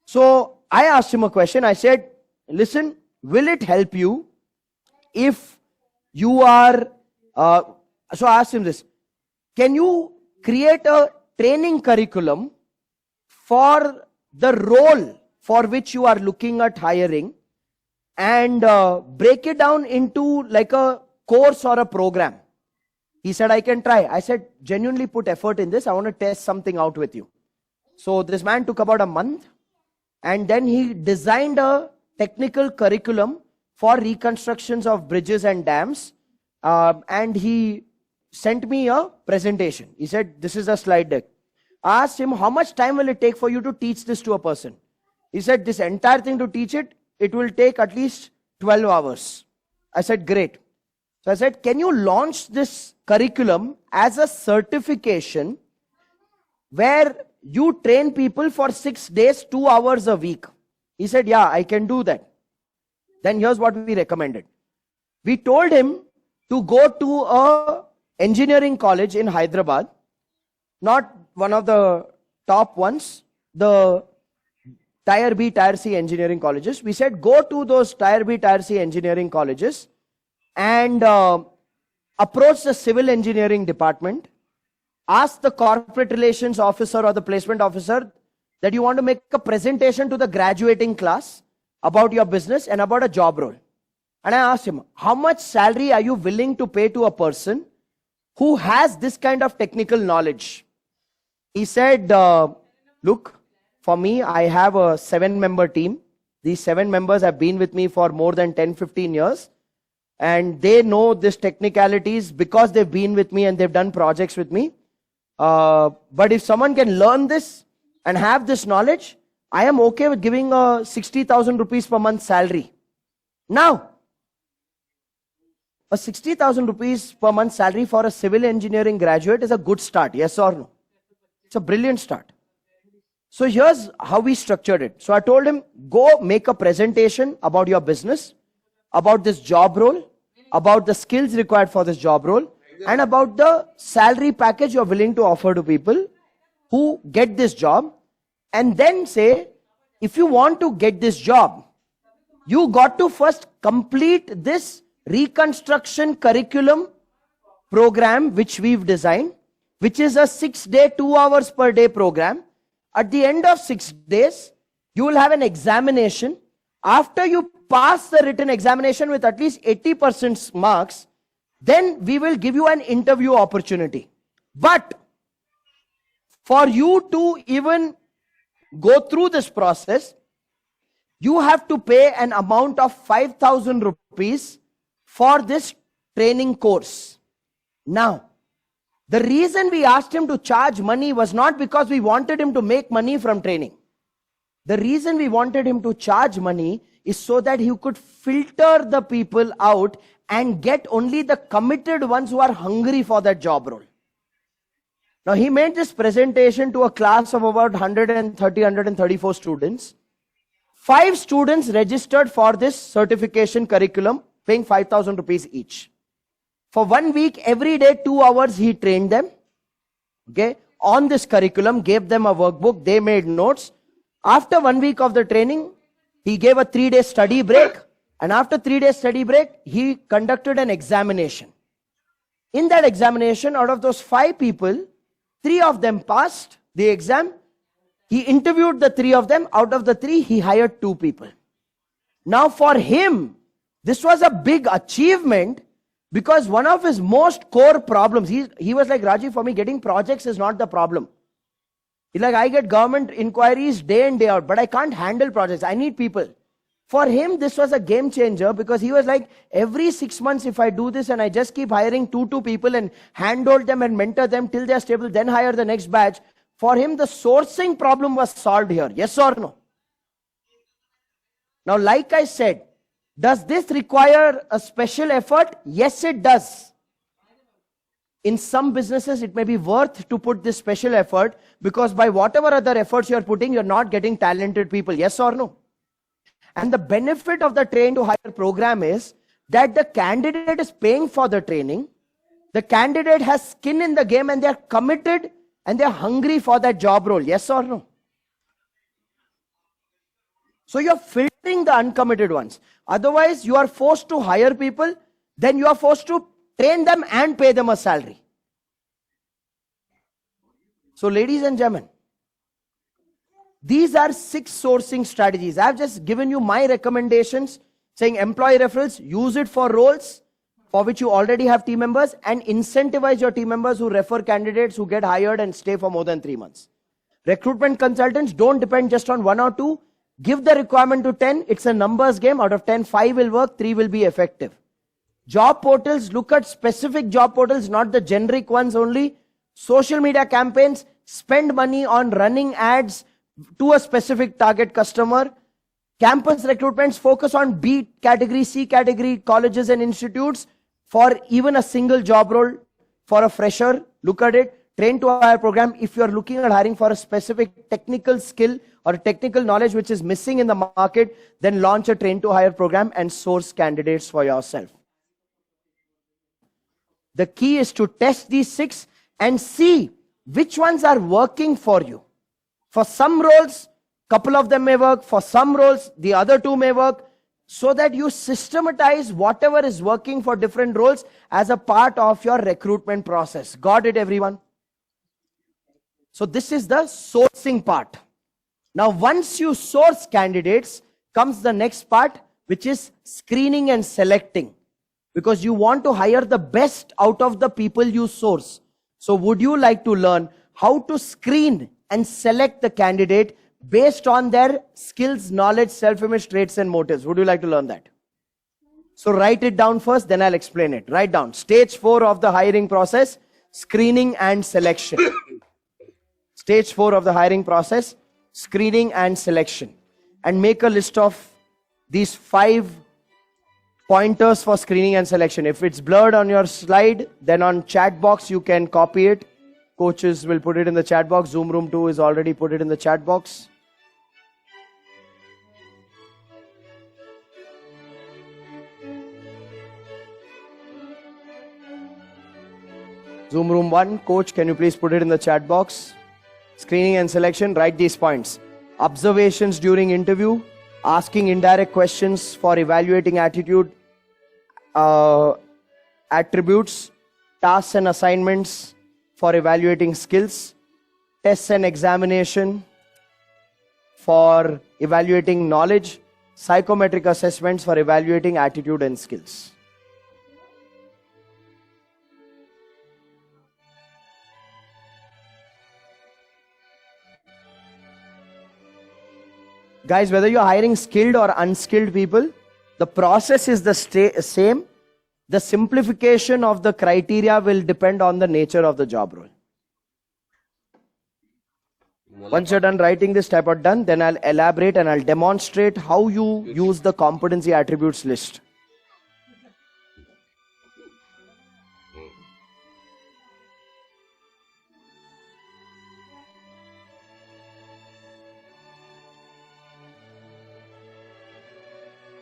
So I asked him a question. I said, listen, will it help you if you are, so I asked him this, can you create a training curriculum for the role for which you are looking at hiring and break it down into like a course or a program? He said, I can try. I said, genuinely put effort in this. I want to test something out with you. So this man took about a month, and then he designed a technical curriculum for reconstructions of bridges and dams. And he sent me a presentation. He said, this is a slide deck. I asked him, how much time will it take for you to teach this to a person? He said, this entire thing to teach it, it will take at least 12 hours. I said, great. So I said, can you launch this curriculum as a certification where you train people for 6 days, 2 hours a week? He said, yeah, I can do that. Then here's what we recommended. We told him to go to a engineering college in Hyderabad, not one of the top ones, the Tier B, Tier C engineering colleges. We said, go to those Tier B, Tier C engineering colleges and approach the civil engineering department. Ask the corporate relations officer or the placement officer that you want to make a presentation to the graduating class about your business and about a job role. And I asked him, how much salary are you willing to pay to a person who has this kind of technical knowledge? He said, look, for me, I have a 7-member team. These 7 members have been with me for more than 10-15 years. And they know this technicalities because they've been with me and they've done projects with me. But if someone can learn this and have this knowledge, I am okay with giving a 60,000 rupees per month salary. Now, a 60,000 rupees per month salary for a civil engineering graduate is a good start, yes or no? It's a brilliant start. So here's how we structured it. So I told him, go make a presentation about your business, about this job role, about the skills required for this job role, and about the salary package you're willing to offer to people who get this job. And then say, if you want to get this job, you got to first complete this reconstruction curriculum program which we've designed, which is a 6-day, 2 hours per day program. At the end of 6 days, you will have an examination. After you pass the written examination with at least 80% marks, then we will give you an interview opportunity. But for you to even go through this process, you have to pay an amount of 5,000 rupees for this training course. Now, the reason we asked him to charge money was not because we wanted him to make money from training. The reason we wanted him to charge money is so that he could filter the people out and get only the committed ones who are hungry for that job role. Now, he made this presentation to a class of about 130, 134 students. 5 students registered for this certification curriculum, paying 5,000 rupees each. For 1 week, every day, 2 hours, he trained them. Okay, on this curriculum, gave them a workbook, they made notes. After 1 week of the training, he gave a 3-day study break. And after 3 days study break, he conducted an examination. In that examination, out of those 5 people, 3 of them passed the exam. He interviewed the 3 of them. Out of the 3, he hired 2 people. Now for him, this was a big achievement because one of his most core problems, he was like, Rajiv, for me, getting projects is not the problem. He's like, I get government inquiries day in, day out, but I can't handle projects. I need people. For him, this was a game changer because he was like, every 6 months, if I do this and I just keep hiring 2 people and handhold them and mentor them till they're stable, then hire the next batch. For him, the sourcing problem was solved here. Yes or no? Now, like I said, does this require a special effort? Yes, it does. In some businesses, it may be worth to put this special effort because by whatever other efforts you're putting, you're not getting talented people. Yes or no? And the benefit of the train to hire program is that the candidate is paying for the training. The candidate has skin in the game and they're committed and they're hungry for that job role. Yes or no? So you're filtering the uncommitted ones. Otherwise, you are forced to hire people. Then you are forced to train them and pay them a salary. So ladies and gentlemen, these are 6 sourcing strategies. I've just given you my recommendations saying employee referrals, use it for roles for which you already have team members, and incentivize your team members who refer candidates who get hired and stay for more than 3 months. Recruitment consultants, don't depend just on 1 or 2. Give the requirement to 10. It's a numbers game. Out of 10, 5 will work, 3 will be effective. Job portals, look at specific job portals, not the generic ones only. Social media campaigns, spend money on running ads to a specific target customer. Campus recruitments, focus on B category, C category colleges and institutes for even a single job role for a fresher. Look at it. Train to hire program. If you are looking at hiring for a specific technical skill or technical knowledge which is missing in the market, then launch a train to hire program and source candidates for yourself. The key is to test these 6 and see which ones are working for you. For some roles, couple of them may work. For some roles, the other 2 may work. So that you systematize whatever is working for different roles as a part of your recruitment process. Got it, everyone? So this is the sourcing part. Now, once you source candidates, comes the next part, which is screening and selecting. Because you want to hire the best out of the people you source. So would you like to learn how to screen and select the candidate based on their skills, knowledge, self-image, traits and motives? Would you like to learn that? So write it down first, then I'll explain it. Write down. Stage 4 of the hiring process, screening and selection. Stage 4 of the hiring process, screening and selection. And make a list of these 5 pointers for screening and selection. If it's blurred on your slide, then on chat box you can copy it. Coaches will put it in the chat box. Zoom Room 2 is already put it in the chat box. Zoom Room 1, coach, can you please put it in the chat box? Screening and selection, write these points. Observations during interview, asking indirect questions for evaluating attitude, attributes, tasks and assignments for evaluating skills, tests and examination for evaluating knowledge, psychometric assessments for evaluating attitude and skills. Guys, whether you're hiring skilled or unskilled people, the process is the same. The simplification of the criteria will depend on the nature of the job role. Once you're done writing this, type out done, then I'll elaborate and I'll demonstrate how you use the competency attributes list.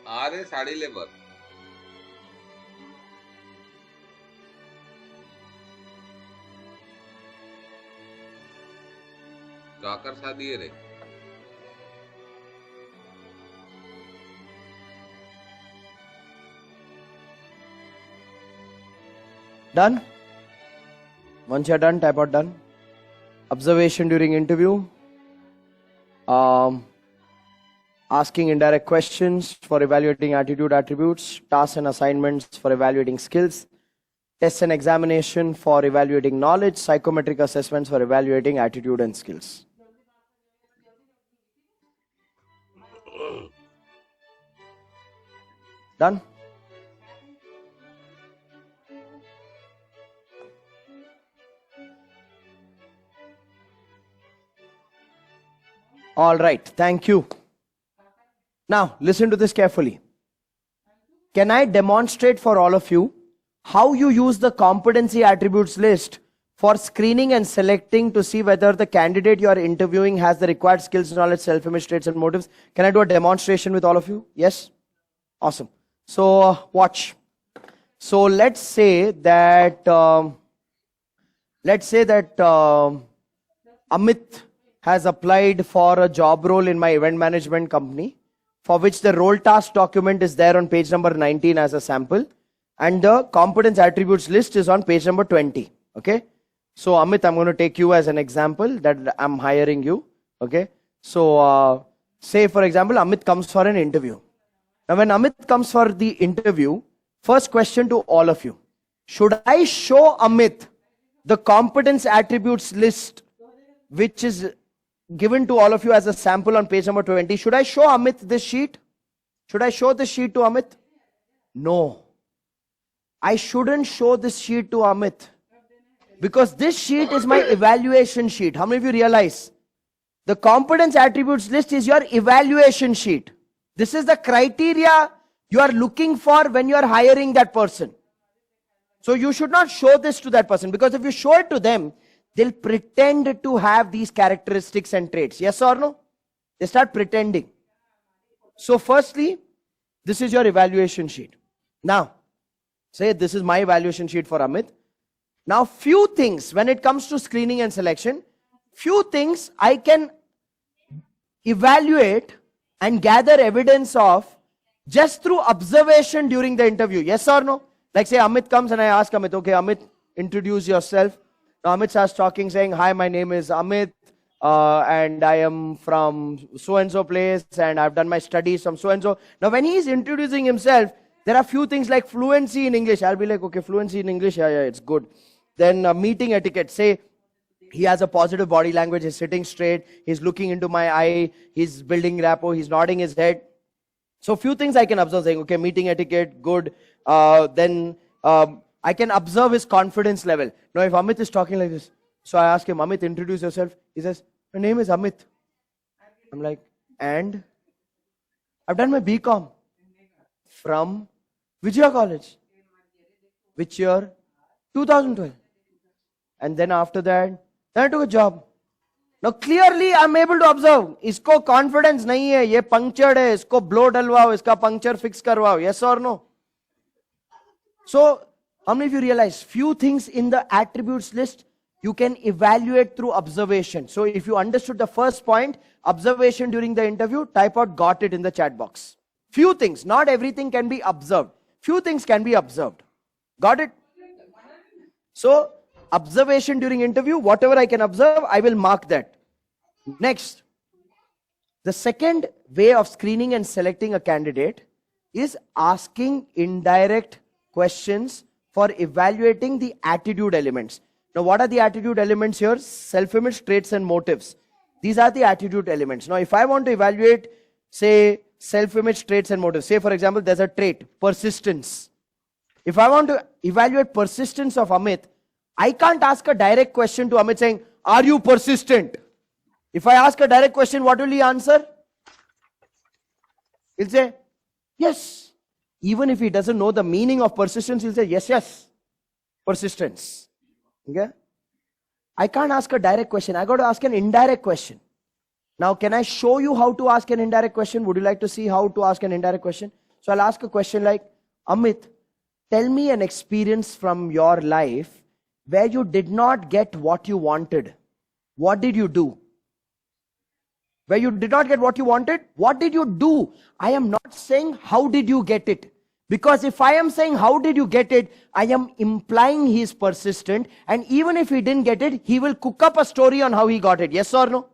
आ रहे sari labour काकर शादी है रे Done? Once you're done, type out done. Observation during interview. Asking indirect questions for evaluating attitude attributes, tasks and assignments for evaluating skills, tests and examination for evaluating knowledge, psychometric assessments for evaluating attitude and skills. Done? All right, thank you. Now, listen to this carefully. Can I demonstrate for all of you how you use the competency attributes list for screening and selecting to see whether the candidate you are interviewing has the required skills, knowledge, self-image, traits, and motives? Can I do a demonstration with all of you? Yes? Awesome. So, watch. So, let's say that Amit has applied for a job role in my event management company, for which the role task document is there on page number 19 as a sample, and the competence attributes list is on page number 20. Okay. So Amit, I'm going to take you as an example that I'm hiring you. Okay. So say for example, Amit comes for an interview. Now when Amit comes for the interview, first question to all of you. Should I show Amit the competence attributes list which is given to all of you as a sample on page number 20? Should I show Amit this sheet? Should I show this sheet to Amit? No. I shouldn't show this sheet to Amit. Because this sheet is my evaluation sheet. How many of you realize? The competence attributes list is your evaluation sheet. This is the criteria you are looking for when you are hiring that person. So you should not show this to that person, because if you show it to them, they'll pretend to have these characteristics and traits. Yes or no? They start pretending. So firstly, this is your evaluation sheet. Now, say this is my evaluation sheet for Amit. Now, few things when it comes to screening and selection, few things I can evaluate and gather evidence of just through observation during the interview. Yes or no? Like say Amit comes and I ask Amit, okay, Amit, introduce yourself. Now Amit starts talking, saying, hi, my name is Amit, and I am from so-and-so place, and I've done my studies from so-and-so. Now when he is introducing himself, there are few things like fluency in English. I'll be like, okay, fluency in English, yeah, it's good. Then meeting etiquette, say he has a positive body language, he's sitting straight, he's looking into my eye, he's building rapport, he's nodding his head. So few things I can observe, saying, okay, meeting etiquette, good. Then I can observe his confidence level. Now if Amit is talking like this, so I ask him, Amit, introduce yourself. He says, my name is Amit. I'm like, and? I've done my BCom from Vijaya College. Which year? 2012. And then after that, then I took a job. Now clearly I'm able to observe, isko confidence nahi hai, ye punctured hai, isko blow dalwao, iska puncture fix karwao. Yes or no? So, how many of you realize few things in the attributes list you can evaluate through observation. So if you understood the first point, observation during the interview, type out got it in the chat box. Few things, not everything can be observed. Few things can be observed. Got it? So, observation during interview, whatever I can observe, I will mark that. Next, the second way of screening and selecting a candidate is asking indirect questions for evaluating the attitude elements. Now, what are the attitude elements here? Self-image, traits and motives. These are the attitude elements. Now, if I want to evaluate, say, self-image, traits and motives, say for example, there's a trait, persistence. If I want to evaluate persistence of Amit, I can't ask a direct question to Amit saying, are you persistent? If I ask a direct question, what will he answer? He'll say, yes. Even if he doesn't know the meaning of persistence, he'll say, yes, yes. Persistence. Okay? I can't ask a direct question. I got to ask an indirect question. Now, can I show you how to ask an indirect question? Would you like to see how to ask an indirect question? So I'll ask a question like, Amit, tell me an experience from your life where you did not get what you wanted. What did you do? Where you did not get what you wanted, what did you do? I am not saying how did you get it. Because if I am saying how did you get it, I am implying he is persistent, and even if he didn't get it, he will cook up a story on how he got it. Yes or no?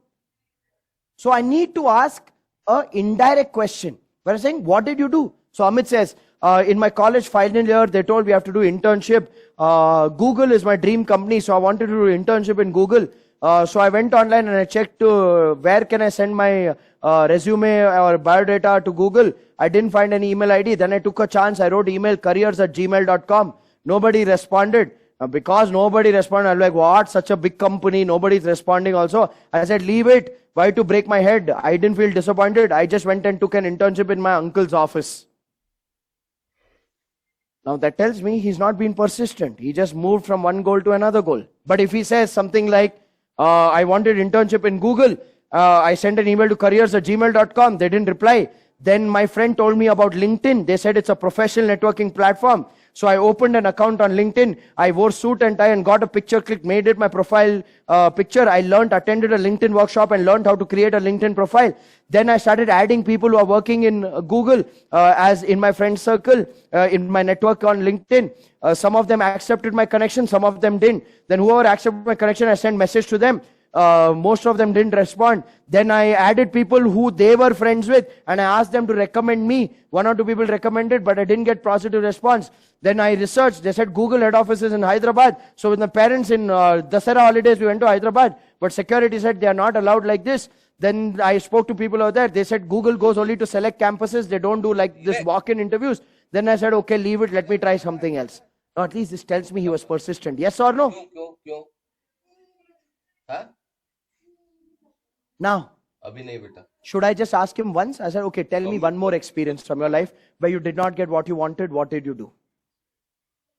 So I need to ask an indirect question. Where I'm saying, what did you do? So Amit says, in my college final year, they told we have to do internship. Google is my dream company, so I wanted to do internship in Google. So I went online and I checked where can I send my resume or biodata to Google. I didn't find any email ID. Then I took a chance. I wrote email careers@gmail.com. Nobody responded. Because nobody responded, I'm like, what? Such a big company. Nobody's responding also. I said, leave it. Why to break my head? I didn't feel disappointed. I just went and took an internship in my uncle's office. Now that tells me he's not been persistent. He just moved from one goal to another goal. But if he says something like, I wanted internship in Google, I sent an email to careers@gmail.com, they didn't reply. Then my friend told me about LinkedIn. They said it's a professional networking platform. So I opened an account on LinkedIn. I wore suit and tie and got a picture click, made it my profile picture. I attended a LinkedIn workshop and learned how to create a LinkedIn profile. Then I started adding people who are working in Google as in my friend circle, in my network on LinkedIn. Some of them accepted my connection, some of them didn't. Then whoever accepted my connection, I sent message to them. Most of them didn't respond. Then I added people who they were friends with and I asked them to recommend me. 1 or 2 people recommended, but I didn't get positive response. Then I researched. They said Google head office is in Hyderabad. So with my parents in Dasara holidays, we went to Hyderabad. But security said they are not allowed like this. Then I spoke to people over there. They said Google goes only to select campuses. They don't do like this walk-in interviews. Then I said, okay, leave it. Let me try something else. Now, at least this tells me he was persistent. Yes or no? क्यों हाँ Now, अभी नहीं बेटा should I just ask him once? I said, okay, tell me one more experience from your life where you did not get what you wanted. What did you do?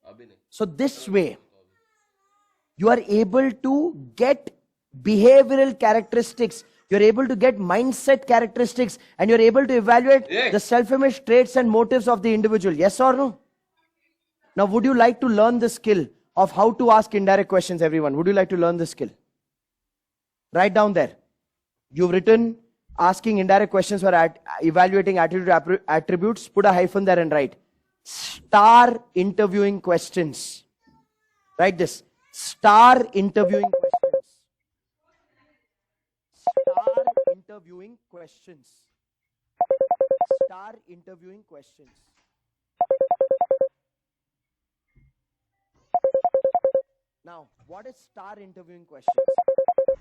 अभी नहीं So this way, you are able to get behavioral characteristics. You're able to get mindset characteristics and you're able to evaluate the self-image traits and motives of the individual. Yes or no? Now, would you like to learn the skill of how to ask indirect questions, everyone? Would you like to learn the skill? Write down there. You've written asking indirect questions for evaluating attitude attributes. Put a hyphen there and write star interviewing questions. Write this. Star interviewing questions. Star interviewing questions. Star interviewing questions. Now, what is star interviewing questions?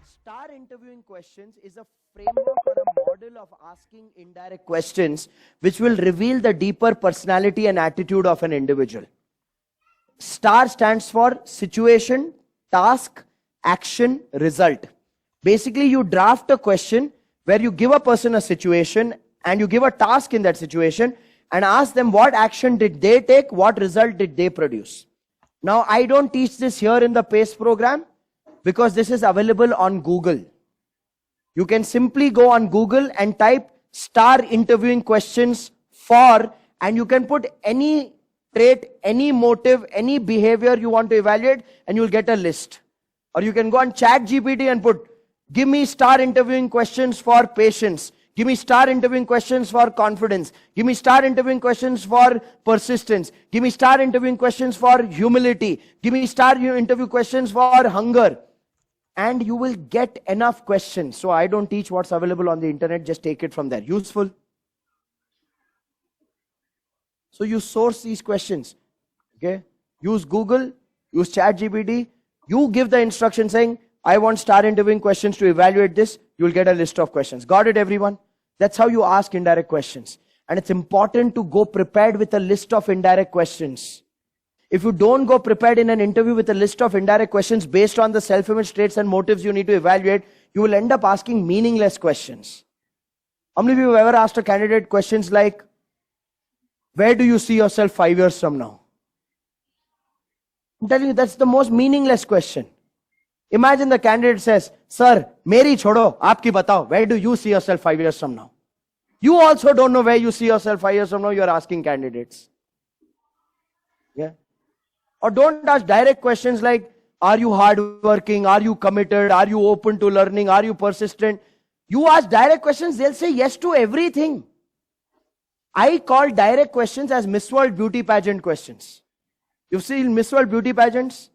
Star interviewing questions is a framework or a model of asking indirect questions which will reveal the deeper personality and attitude of an individual. STAR stands for situation, task, action, result. Basically, you draft a question where you give a person a situation and you give a task in that situation and ask them what action did they take, what result did they produce. Now, I don't teach this here in the PACE program because this is available on Google. You can simply go on Google and type star interviewing questions for, and you can put any trait, any motive, any behavior you want to evaluate, and you'll get a list. Or you can go on ChatGPT and put, give me star interviewing questions for patience. Give me star interviewing questions for confidence. Give me star interviewing questions for persistence. Give me star interviewing questions for humility. Give me star interview questions for hunger. And you will get enough questions. So I don't teach what's available on the internet. Just take it from there. Useful. So you source these questions. Okay. Use Google. Use ChatGPT. You give the instruction saying, I want star interviewing questions to evaluate this. You'll get a list of questions. Got it, everyone? That's how you ask indirect questions. And it's important to go prepared with a list of indirect questions. If you don't go prepared in an interview with a list of indirect questions based on the self-image traits and motives you need to evaluate, you will end up asking meaningless questions. How many of you have ever asked a candidate questions like, where do you see yourself 5 years from now? I'm telling you, that's the most meaningless question. Imagine the candidate says, sir, meri chodo, aapki batao, where do you see yourself 5 years from now? You also don't know where you see yourself 5 years from now, you are asking candidates. Yeah. Or don't ask direct questions like, are you hardworking? Are you committed? Are you open to learning? Are you persistent? You ask direct questions, they'll say yes to everything. I call direct questions as Miss World beauty pageant questions. You've seen Miss World beauty pageants?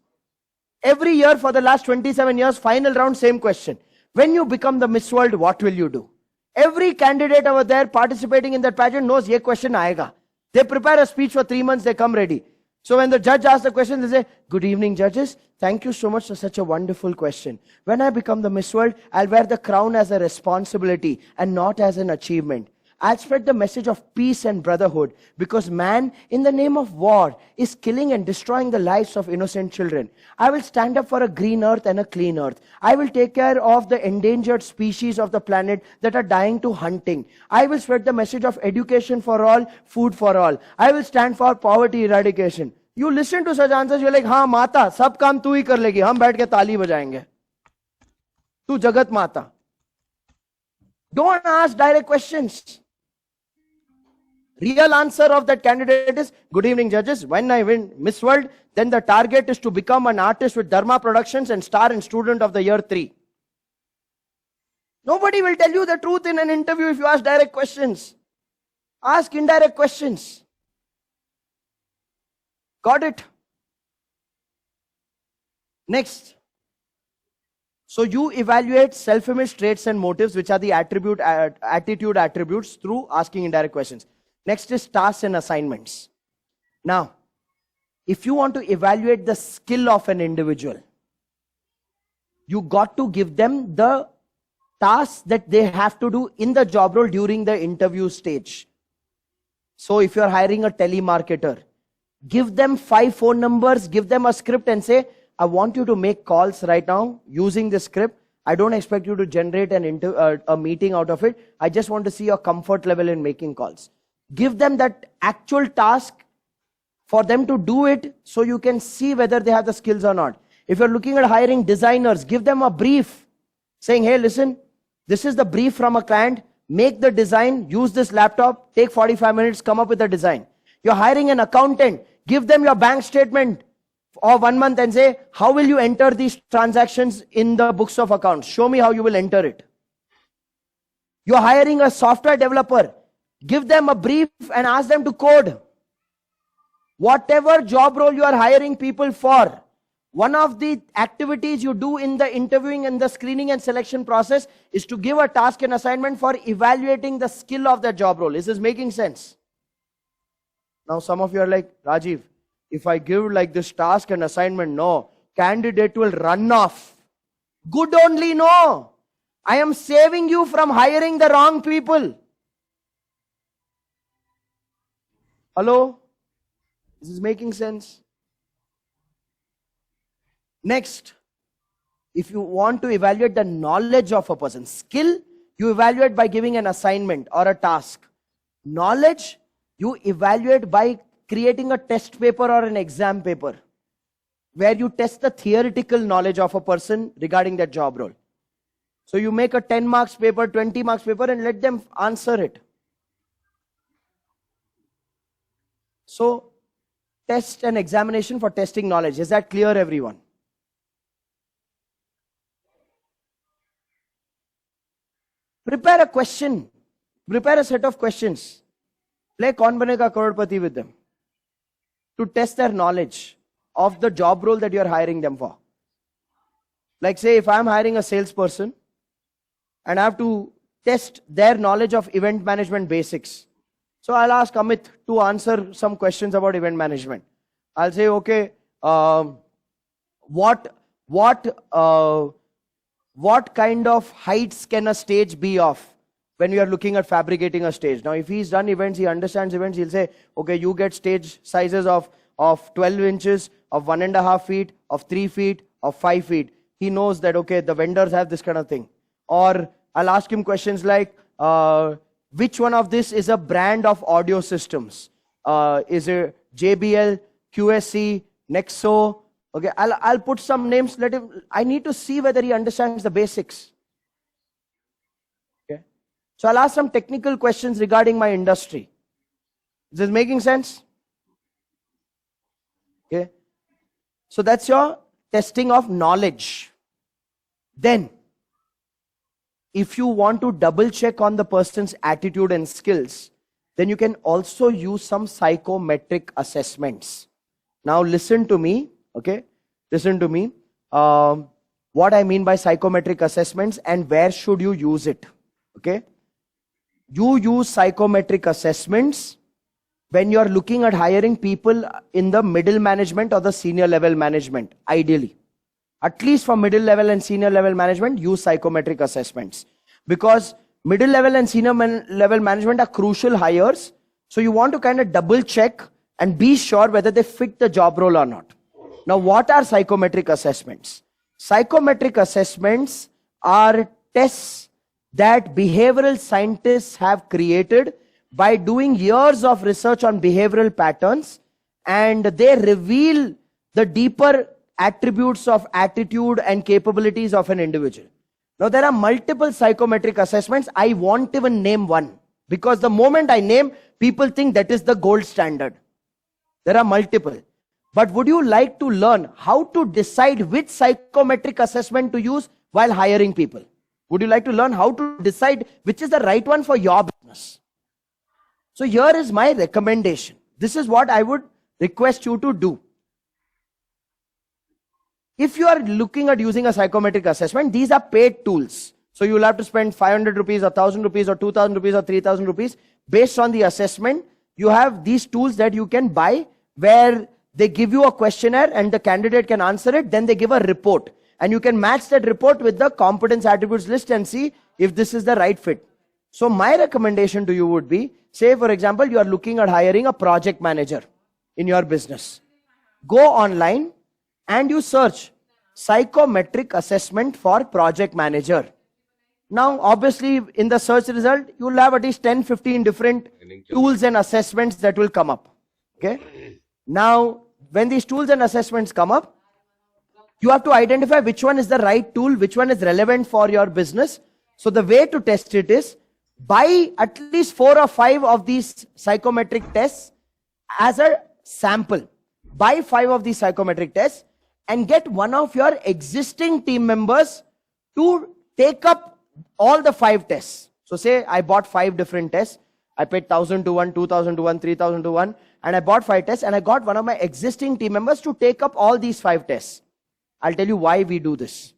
Every year for the last 27 years, final round, same question. When you become the Miss World, what will you do? Every candidate over there participating in that pageant knows ye question aayega. They prepare a speech for 3 months, they come ready. So when the judge asks the question, they say, good evening, judges. Thank you so much for such a wonderful question. When I become the Miss World, I'll wear the crown as a responsibility and not as an achievement. I'll spread the message of peace and brotherhood because man, in the name of war, is killing and destroying the lives of innocent children. I will stand up for a green earth and a clean earth. I will take care of the endangered species of the planet that are dying to hunting. I will spread the message of education for all, food for all. I will stand for poverty eradication. You listen to such answers, you're like, हाँ माता, सब काम तू ही कर लेगी, हम बैठ के ताली बजाएंगे. तू जगत माता. Don't ask direct questions. Real answer of that candidate is, good evening judges, when I win Miss World, then the target is to become an artist with Dharma Productions and star in Student of the Year 3. Nobody will tell you the truth in an interview if you ask direct questions. Ask indirect questions. Got it? Next. So you evaluate self-image traits and motives, which are the attitude attributes, through asking indirect questions. Next is tasks and assignments. Now, if you want to evaluate the skill of an individual, you got to give them the tasks that they have to do in the job role during the interview stage. So if you're hiring a telemarketer, give them 5 phone numbers, give them a script and say, I want you to make calls right now using this script. I don't expect you to generate a meeting out of it. I just want to see your comfort level in making calls. Give them that actual task for them to do it so you can see whether they have the skills or not. If you're looking at hiring designers, give them a brief saying, hey, listen, this is the brief from a client. Make the design, use this laptop, take 45 minutes, come up with a design. You're hiring an accountant. Give them your bank statement or 1 month and say, how will you enter these transactions in the books of accounts? Show me how you will enter it. You're hiring a software developer. Give them a brief and ask them to code. Whatever job role you are hiring people for, one of the activities you do in the interviewing and the screening and selection process is to give a task and assignment for evaluating the skill of that job role. Is this making sense? Now some of you are like, Rajiv, if I give like this task and assignment, no, candidate will run off. Good only, no. I am saving you from hiring the wrong people. Hello? This is making sense? Next, if you want to evaluate the knowledge of a person, skill, you evaluate by giving an assignment or a task. Knowledge, you evaluate by creating a test paper or an exam paper where you test the theoretical knowledge of a person regarding that job role. So you make a 10 marks paper, 20 marks paper and let them answer it. So test and examination for testing knowledge. Is that clear, everyone? Prepare a question. Prepare a set of questions. Play Kaun Banega Crorepati with them to test their knowledge of the job role that you are hiring them for. Like say, if I am hiring a salesperson and I have to test their knowledge of event management basics. So I'll ask Amit to answer some questions about event management. I'll say, okay, what kind of heights can a stage be of when we are looking at fabricating a stage? Now, if he's done events, he understands events, he'll say, okay, you get stage sizes of 12 inches, of 1.5 feet, of 3 feet, of 5 feet. He knows that, okay, the vendors have this kind of thing. Or I'll ask him questions like, which one of this is a brand of audio systems? Is it JBL, QSC, Nexo? Okay, I'll put some names. Let him. I need to see whether he understands the basics. Okay, so I'll ask some technical questions regarding my industry. Is this making sense? Okay, so that's your testing of knowledge. Then, if you want to double check on the person's attitude and skills, then you can also use some psychometric assessments. Now listen to me, okay? Listen to me. What I mean by psychometric assessments and where should you use it, okay? You use psychometric assessments when you're looking at hiring people in the middle management or the senior level management, ideally. At least for middle level and senior level management, use psychometric assessments. Because middle level and senior level management are crucial hires. So you want to kind of double check and be sure whether they fit the job role or not. Now, what are psychometric assessments? Psychometric assessments are tests that behavioral scientists have created by doing years of research on behavioral patterns, and they reveal the deeper attributes of attitude and capabilities of an individual. Now, there are multiple psychometric assessments. I won't even name one. Because the moment I name, people think that is the gold standard. There are multiple. But would you like to learn how to decide which psychometric assessment to use while hiring people? Would you like to learn how to decide which is the right one for your business? So here is my recommendation. This is what I would request you to do. If you are looking at using a psychometric assessment, these are paid tools. So you will have to spend 500 rupees or 1000 rupees or 2000 rupees or 3000 rupees based on the assessment. You have these tools that you can buy where they give you a questionnaire and the candidate can answer it. Then they give a report and you can match that report with the competence attributes list and see if this is the right fit. So my recommendation to you would be, say for example, you are looking at hiring a project manager in your business. Go online and you search psychometric assessment for project manager. Now, obviously, in the search result, you will have at least 10, 15 different tools and assessments that will come up. Okay. Now, when these tools and assessments come up, you have to identify which one is the right tool, which one is relevant for your business. So the way to test it is buy at least 4 or 5 of these psychometric tests as a sample. Buy 5 of these psychometric tests and get one of your existing team members to take up all the 5 tests. So say I bought 5 different tests. I paid 1000 to one, 2000 to one, 3000 to one, and I bought 5 tests and I got one of my existing team members to take up all these 5 tests. I'll tell you why we do this.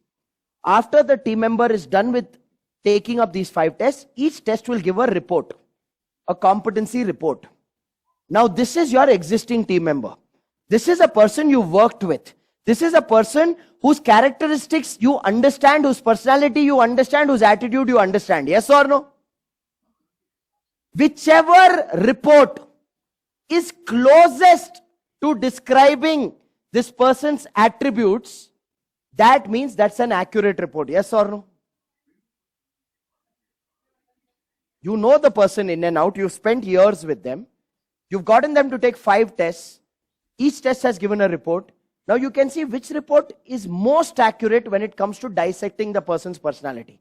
After the team member is done with taking up these 5 tests, each test will give a report, a competency report. Now this is your existing team member. This is a person you worked with. This is a person whose characteristics you understand, whose personality you understand, whose attitude you understand. Yes or no? Whichever report is closest to describing this person's attributes, that means that's an accurate report. Yes or no? You know the person in and out. You've spent years with them. You've gotten them to take 5 tests. Each test has given a report. Now you can see which report is most accurate when it comes to dissecting the person's personality.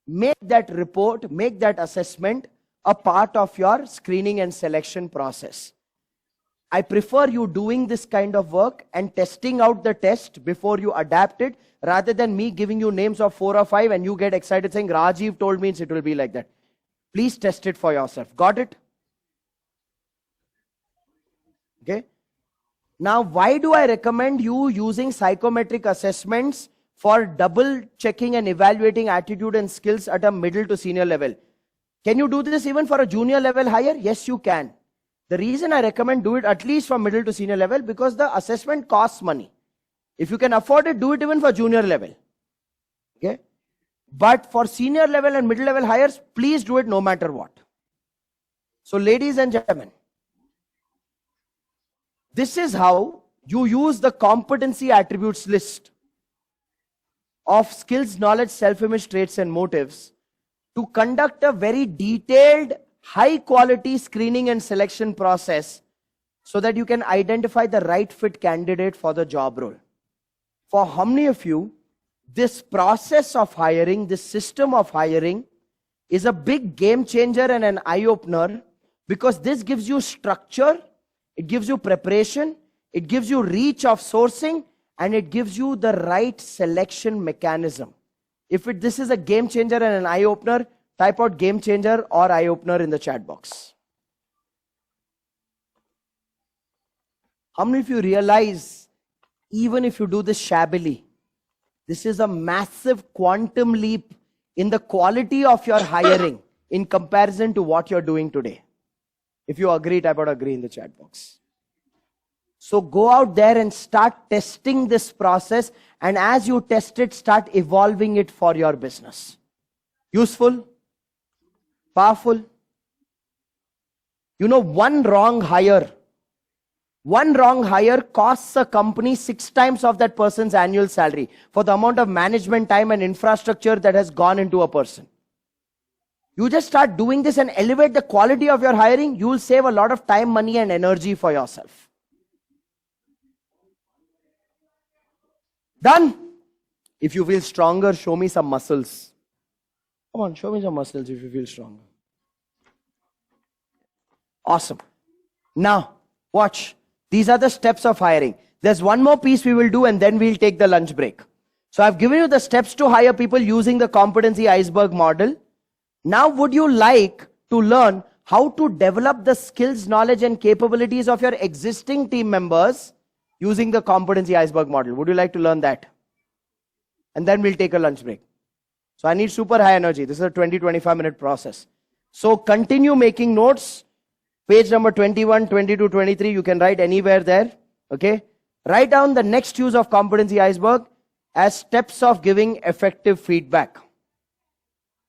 Make that report, make that assessment a part of your screening and selection process. I prefer you doing this kind of work and testing out the test before you adapt it, rather than me giving you names of 4 or 5 and you get excited saying, Rajiv told me it will be like that. Please test it for yourself. Got it? Okay. Now, why do I recommend you using psychometric assessments for double checking and evaluating attitude and skills at a middle to senior level? Can you do this even for a junior level hire? Yes, you can. The reason I recommend do it at least from middle to senior level, because the assessment costs money. If you can afford it, do it even for junior level. Okay. But for senior level and middle level hires, please do it no matter what. So ladies and gentlemen, this is how you use the competency attributes list of skills, knowledge, self-image, traits, and motives to conduct a very detailed, high-quality screening and selection process so that you can identify the right fit candidate for the job role. For how many of you, this process of hiring, this system of hiring is a big game changer and an eye-opener, because this gives you structure, it gives you preparation, it gives you reach of sourcing, and it gives you the right selection mechanism. If this is a game changer and an eye-opener, type out game changer or eye-opener in the chat box. How many of you realize, even if you do this shabbily, this is a massive quantum leap in the quality of your hiring in comparison to what you're doing today? If you agree, type out agree in the chat box. So go out there and start testing this process, and as you test it, start evolving it for your business. Useful? Powerful? You know, one wrong hire costs a company 6 times of that person's annual salary for the amount of management time and infrastructure that has gone into a person. You just start doing this and elevate the quality of your hiring, you will save a lot of time, money, and energy for yourself. Done? If you feel stronger, show me some muscles. Come on, show me some muscles if you feel stronger. Awesome. Now, watch. These are the steps of hiring. There's one more piece we will do and then we'll take the lunch break. So I've given you the steps to hire people using the competency iceberg model. Now, would you like to learn how to develop the skills, knowledge, and capabilities of your existing team members using the competency iceberg model? Would you like to learn that? And then we'll take a lunch break. So I need super high energy. This is a 20-25 minute process. So continue making notes. Page number 21, 22, 23, you can write anywhere there. Okay. Write down the next use of competency iceberg as steps of giving effective feedback.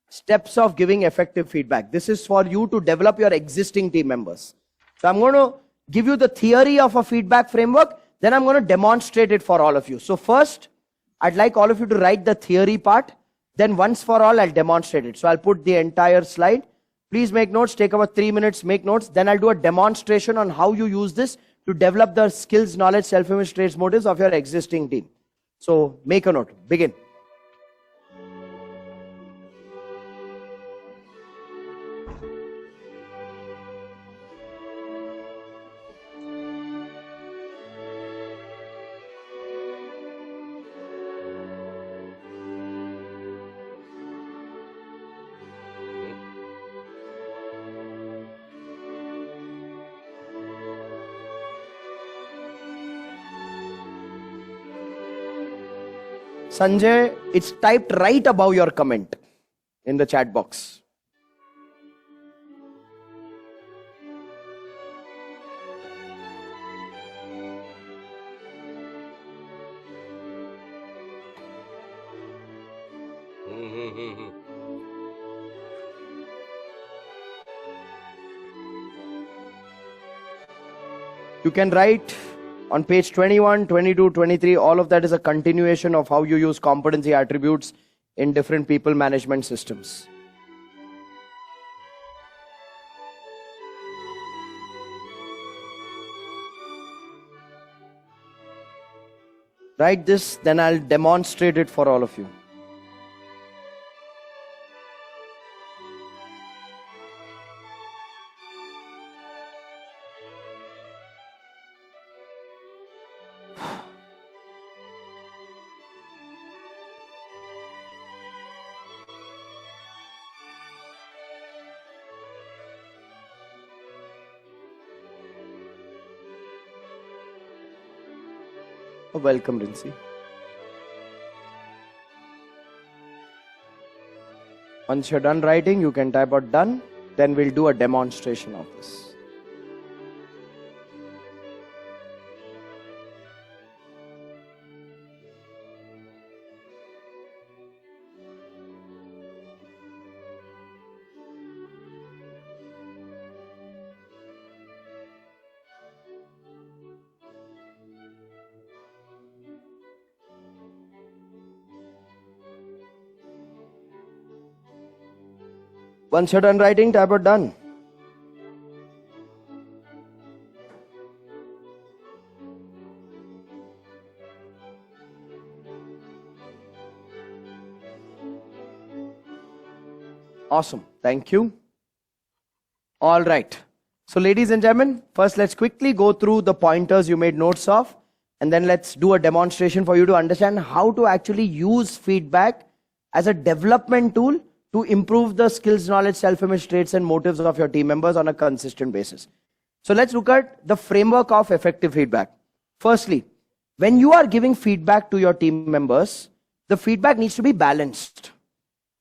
Steps of giving effective feedback. This is for you to develop your existing team members. So I'm going to give you the theory of a feedback framework. Then I'm going to demonstrate it for all of you. So first, I'd like all of you to write the theory part. Then once for all, I'll demonstrate it. So I'll put the entire slide. Please make notes. Take about 3 minutes. Make notes. Then I'll do a demonstration on how you use this to develop the skills, knowledge, self-image, traits, motives of your existing team. So make a note. Begin. Sanjay, it's typed right above your comment in the chat box. You can write on page 21, 22, 23, all of that is a continuation of how you use competency attributes in different people management systems. Write this, then I'll demonstrate it for all of you. Welcome, Rinsi. Once you're done writing, you can type out done. Then we'll do a demonstration of this. Once you're done writing, type out done. Awesome. Thank you. All right. So ladies and gentlemen, first let's quickly go through the pointers you made notes of, and then let's do a demonstration for you to understand how to actually use feedback as a development tool to improve the skills, knowledge, self-image, traits, and motives of your team members on a consistent basis. So let's look at the framework of effective feedback. Firstly, when you are giving feedback to your team members, the feedback needs to be balanced.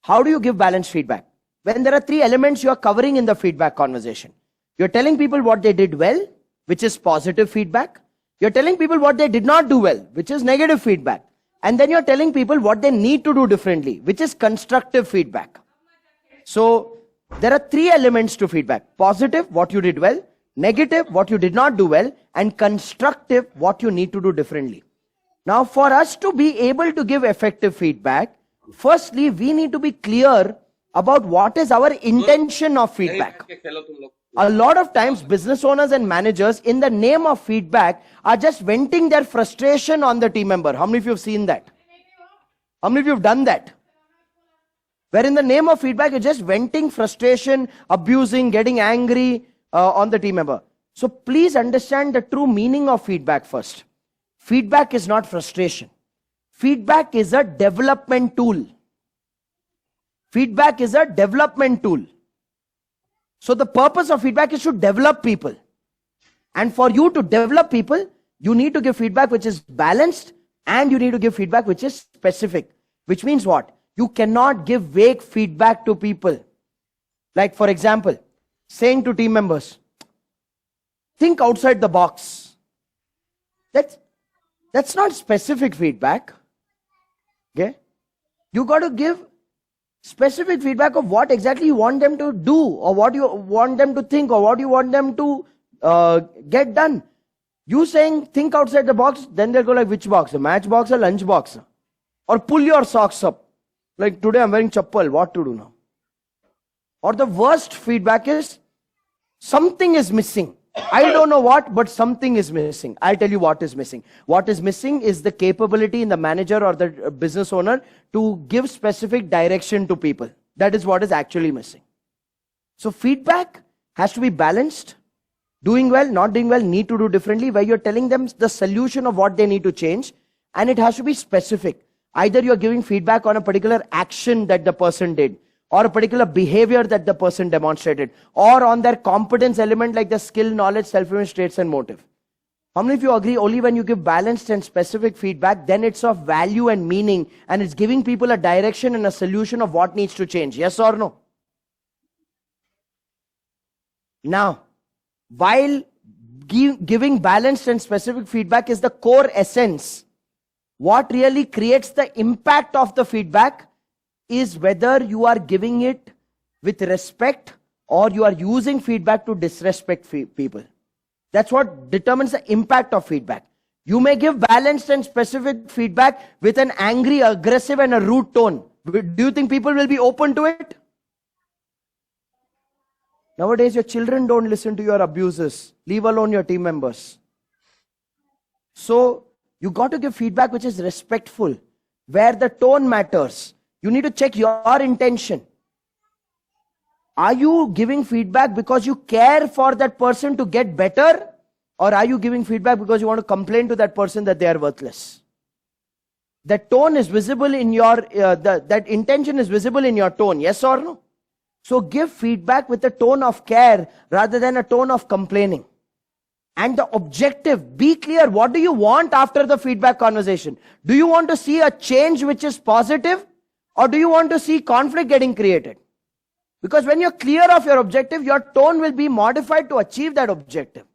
How do you give balanced feedback? When there are 3 elements you are covering in the feedback conversation. You're telling people what they did well, which is positive feedback. You're telling people what they did not do well, which is negative feedback. And then you're telling people what they need to do differently, which is constructive feedback. So there are 3 elements to feedback. Positive, what you did well. Negative, what you did not do well. And constructive, what you need to do differently. Now for us to be able to give effective feedback, firstly, we need to be clear about what is our intention of feedback. A lot of times business owners and managers, in the name of feedback, are just venting their frustration on the team member. How many of you have seen that? How many of you have done that? Where in the name of feedback, you're just venting frustration, abusing, getting angry, on the team member. So please understand the true meaning of feedback first. Feedback is not frustration. Feedback is a development tool. Feedback is a development tool. So the purpose of feedback is to develop people. And for you to develop people, you need to give feedback which is balanced, and you need to give feedback which is specific. Which means what? You cannot give vague feedback to people. Like for example, saying to team members, think outside the box. That's not specific feedback. Okay? You got to give specific feedback of what exactly you want them to do, or what you want them to think, or what you want them to get done. You saying think outside the box, then they'll go like, which box? A match box or lunch box? Or pull your socks up. Like today I'm wearing chappal, what to do now? Or the worst feedback is, something is missing. I don't know what, but something is missing. I'll tell you what is missing. What is missing is the capability in the manager or the business owner to give specific direction to people. That is what is actually missing. So feedback has to be balanced. Doing well, not doing well, need to do differently, where you're telling them the solution of what they need to change, and it has to be specific. Either you're giving feedback on a particular action that the person did, or a particular behavior that the person demonstrated, or on their competence element like the skill, knowledge, self-image, traits, and motive. How many of you agree only when you give balanced and specific feedback, then it's of value and meaning, and it's giving people a direction and a solution of what needs to change? Yes or no? Now, while giving balanced and specific feedback is the core essence, what really creates the impact of the feedback is whether you are giving it with respect or you are using feedback to disrespect people. That's what determines the impact of feedback. You may give balanced and specific feedback with an angry, aggressive, and a rude tone. Do you think people will be open to it? Nowadays, your children don't listen to your abuses. Leave alone your team members. So, you got to give feedback which is respectful, where the tone matters. You need to check your intention. Are you giving feedback because you care for that person to get better? Or are you giving feedback because you want to complain to that person that they are worthless? That tone is visible in your, that intention is visible in your tone, yes or no? So give feedback with a tone of care rather than a tone of complaining. And the objective, be clear, what do you want after the feedback conversation? Do you want to see a change which is positive? Or do you want to see conflict getting created? Because when you're clear of your objective, your tone will be modified to achieve that objective.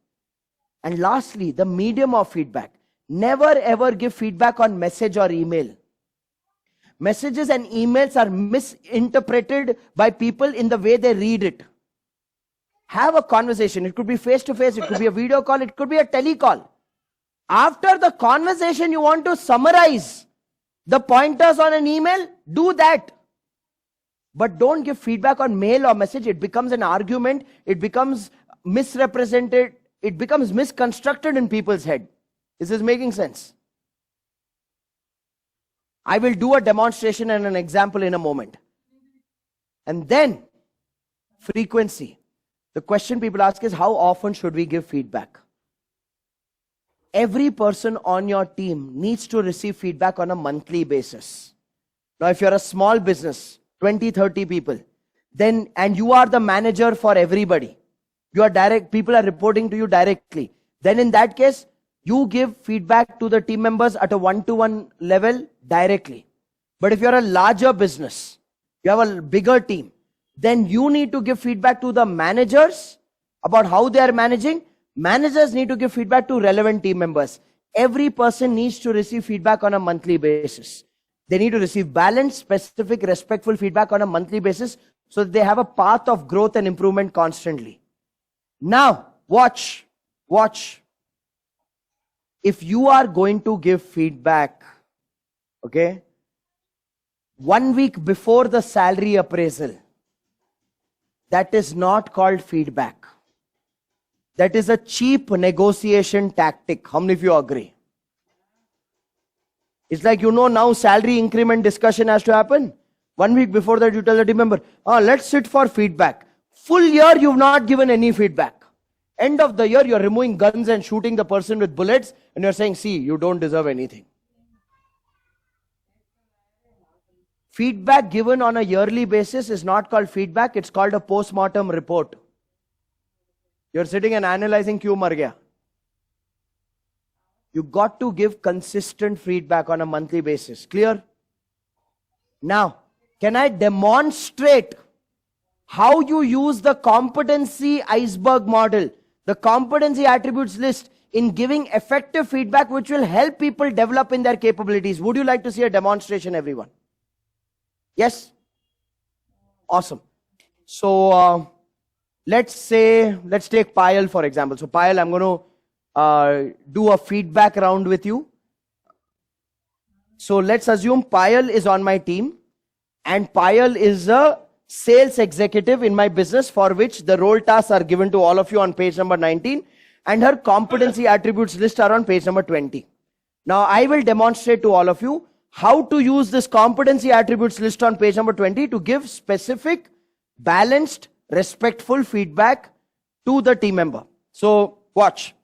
And lastly, the medium of feedback. Never ever give feedback on message or email. Messages and emails are misinterpreted by people in the way they read it. Have a conversation. It could be face to face, it could be a video call, it could be a telecall. After the conversation, you want to summarize the pointers on an email, do that. But don't give feedback on mail or message. It becomes an argument, it becomes misrepresented, it becomes misconstructed in people's head. Is this making sense? I will do a demonstration and an example in a moment. And then, frequency. The question people ask is, how often should we give feedback? Every person on your team needs to receive feedback on a monthly basis. Now, if you're a small business, 20, 30 people, then, and you are the manager for everybody, you are direct, people are reporting to you directly, then in that case, you give feedback to the team members at a one-to-one level directly. But if you're a larger business, you have a bigger team, then you need to give feedback to the managers about how they are managing. Managers need to give feedback to relevant team members. Every person needs to receive feedback on a monthly basis. They need to receive balanced, specific, respectful feedback on a monthly basis so that they have a path of growth and improvement constantly. Now, watch. If you are going to give feedback, okay, 1 week before the salary appraisal, that is not called feedback. That is a cheap negotiation tactic. How many of you agree? It's like, now salary increment discussion has to happen. 1 week before that, you tell the team member, let's sit for feedback. Full year, you've not given any feedback. End of the year, you're removing guns and shooting the person with bullets, and you're saying, see, you don't deserve anything. Feedback given on a yearly basis is not called feedback, it's called a post-mortem report. You're sitting and analyzing kyun mar gaya. You got to give consistent feedback on a monthly basis. Clear? Now, can I demonstrate how you use the competency iceberg model, the competency attributes list, in giving effective feedback which will help people develop in their capabilities? Would you like to see a demonstration, everyone? Yes? Awesome. So, let's take Payal for example. So Payal, I'm going to do a feedback round with you. So let's assume Payal is on my team and Payal is a sales executive in my business for which the role tasks are given to all of you on page number 19 and her competency attributes list are on page number 20. Now I will demonstrate to all of you how to use this competency attributes list on page number 20 to give specific, balanced, respectful feedback to the team member. So watch.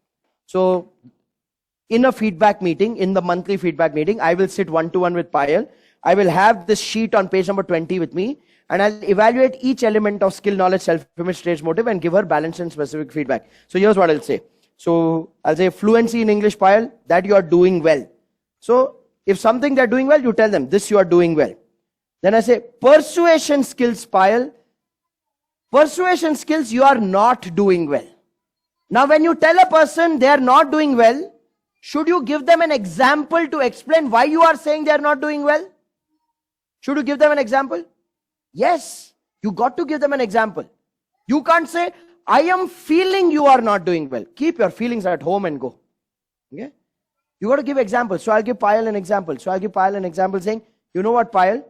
So in a feedback meeting, in the monthly feedback meeting, I will sit one-to-one with Payal. I will have this sheet on page number 20 with me and I'll evaluate each element of skill, knowledge, self-image, stage, motive and give her balanced and specific feedback. So here's what I'll say. So I'll say fluency in English, Payal, that you are doing well. So if something they're doing well, you tell them this you are doing well. Then I say persuasion skills, Payal. Persuasion skills you are not doing well. Now when you tell a person they are not doing well, should you give them an example to explain why you are saying they are not doing well? Should you give them an example? Yes, you got to give them an example. You can't say, I am feeling you are not doing well. Keep your feelings at home and go. Okay? You got to give examples. So I'll give Payal an example. So I'll give Payal an example saying, you know what, Payal?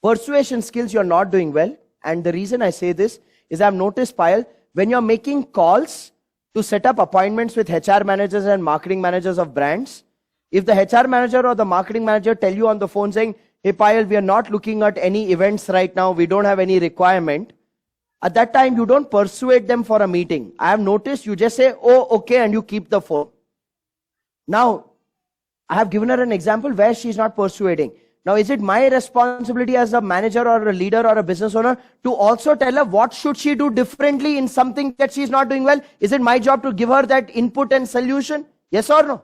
Persuasion skills you're not doing well. And the reason I say this is I've noticed, Payal, when you're making calls to set up appointments with HR managers and marketing managers of brands, if the HR manager or the marketing manager tell you on the phone saying, hey Payal, we are not looking at any events right now, we don't have any requirement. At that time, you don't persuade them for a meeting. I have noticed you just say, oh, okay, and you keep the phone. Now, I have given her an example where she's not persuading. Now, is it my responsibility as a manager or a leader or a business owner to also tell her what should she do differently in something that she's not doing well? Is it my job to give her that input and solution? Yes or no?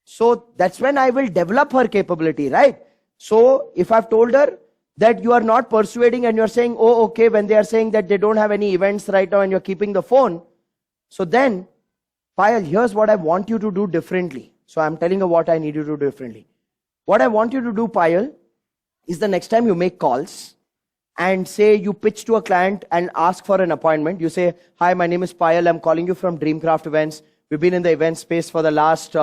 So that's when I will develop her capability, right? So if I've told her that you are not persuading and you're saying, oh, okay, when they are saying that they don't have any events right now and you're keeping the phone. So then, Payal, here's what I want you to do differently. So I'm telling her what I need you to do differently. What I want you to do, Payal, is the next time you make calls and say you pitch to a client and ask for an appointment. You say, hi, my name is Payal. I'm calling you from Dreamcraft Events. We've been in the event space for the last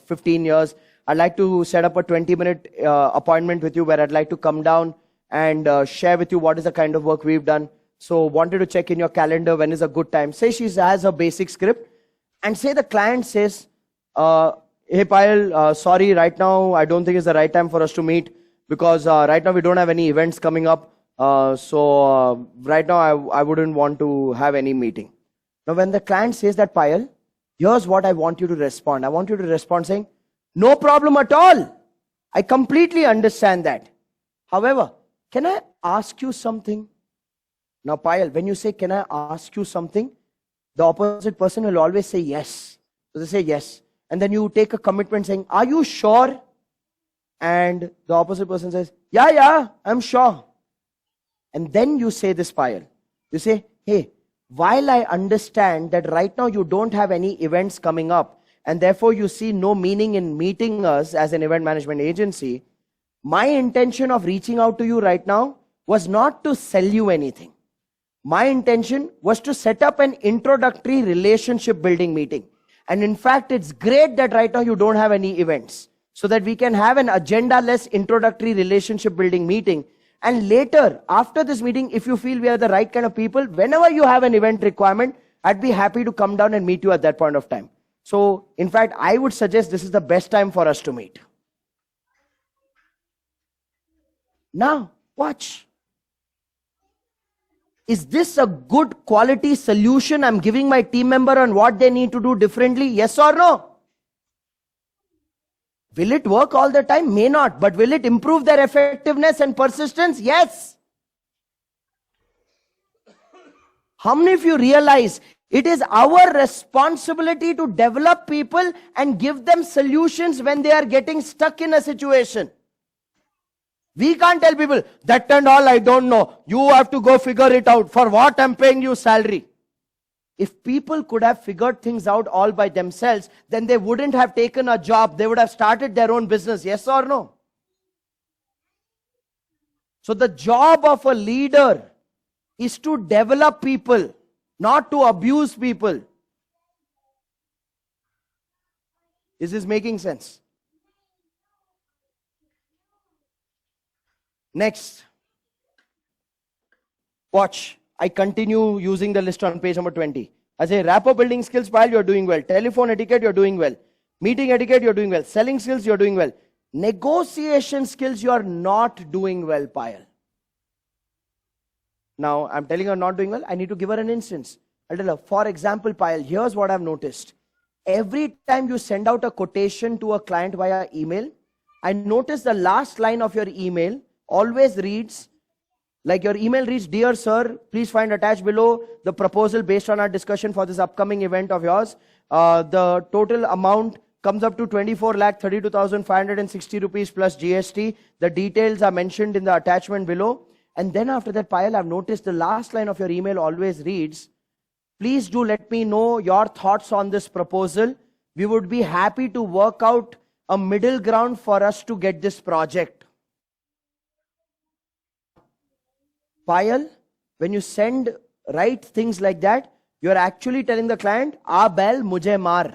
15 years. I'd like to set up a 20-minute appointment with you where I'd like to come down and share with you what is the kind of work we've done. So wanted to check in your calendar when is a good time. Say she has a basic script and say the client says, hey Payal, sorry, right now I don't think it's the right time for us to meet because right now we don't have any events coming up. So right now I wouldn't want to have any meeting. Now when the client says that, Payal, here's what I want you to respond. I want you to respond saying, no problem at all. I completely understand that. However, can I ask you something? Now Payal, when you say, can I ask you something? The opposite person will always say yes. So they say yes. And then you take a commitment saying, are you sure? And the opposite person says, yeah, I'm sure. And then you say this, Payal. You say, hey, while I understand that right now you don't have any events coming up, and therefore you see no meaning in meeting us as an event management agency, my intention of reaching out to you right now was not to sell you anything. My intention was to set up an introductory relationship building meeting. And in fact, it's great that right now you don't have any events so that we can have an agenda-less introductory relationship building meeting. And later, after this meeting, if you feel we are the right kind of people, whenever you have an event requirement, I'd be happy to come down and meet you at that point of time. So, in fact, I would suggest this is the best time for us to meet. Now, watch. is this a good quality solution I'm giving my team member on what they need to do differently? Yes or no? Will it work all the time? May not. But will it improve their effectiveness and persistence? Yes. How many of you realize it is our responsibility to develop people and give them solutions when they are getting stuck in a situation? We can't tell people, that and all I don't know. You have to go figure it out. For what I'm paying you salary? If people could have figured things out all by themselves, then they wouldn't have taken a job. They would have started their own business. Yes or no? So the job of a leader is to develop people, not to abuse people. Is this making sense? Next. Watch. I continue using the list on page number 20. I say rapport building skills, Payal, you're doing well. Telephone etiquette, you're doing well. Meeting etiquette, you're doing well. Selling skills, you're doing well. Negotiation skills, you're not doing well, Payal. Now, I'm telling her not doing well. I need to give her an instance. I'll tell her, for example, Payal, here's what I've noticed. Every time you send out a quotation to a client via email, I notice the last line of your email always reads, like your email reads, Dear sir, please find attached below the proposal based on our discussion for this upcoming event of yours. The total amount comes up to 24,32,560 rupees plus GST. The details are mentioned in the attachment below. And then after that, Payal, I've noticed the last line of your email always reads, please do let me know your thoughts on this proposal. We would be happy to work out a middle ground for us to get this project. Payal, when you write things like that, you're actually telling the client, bel mujhe maar.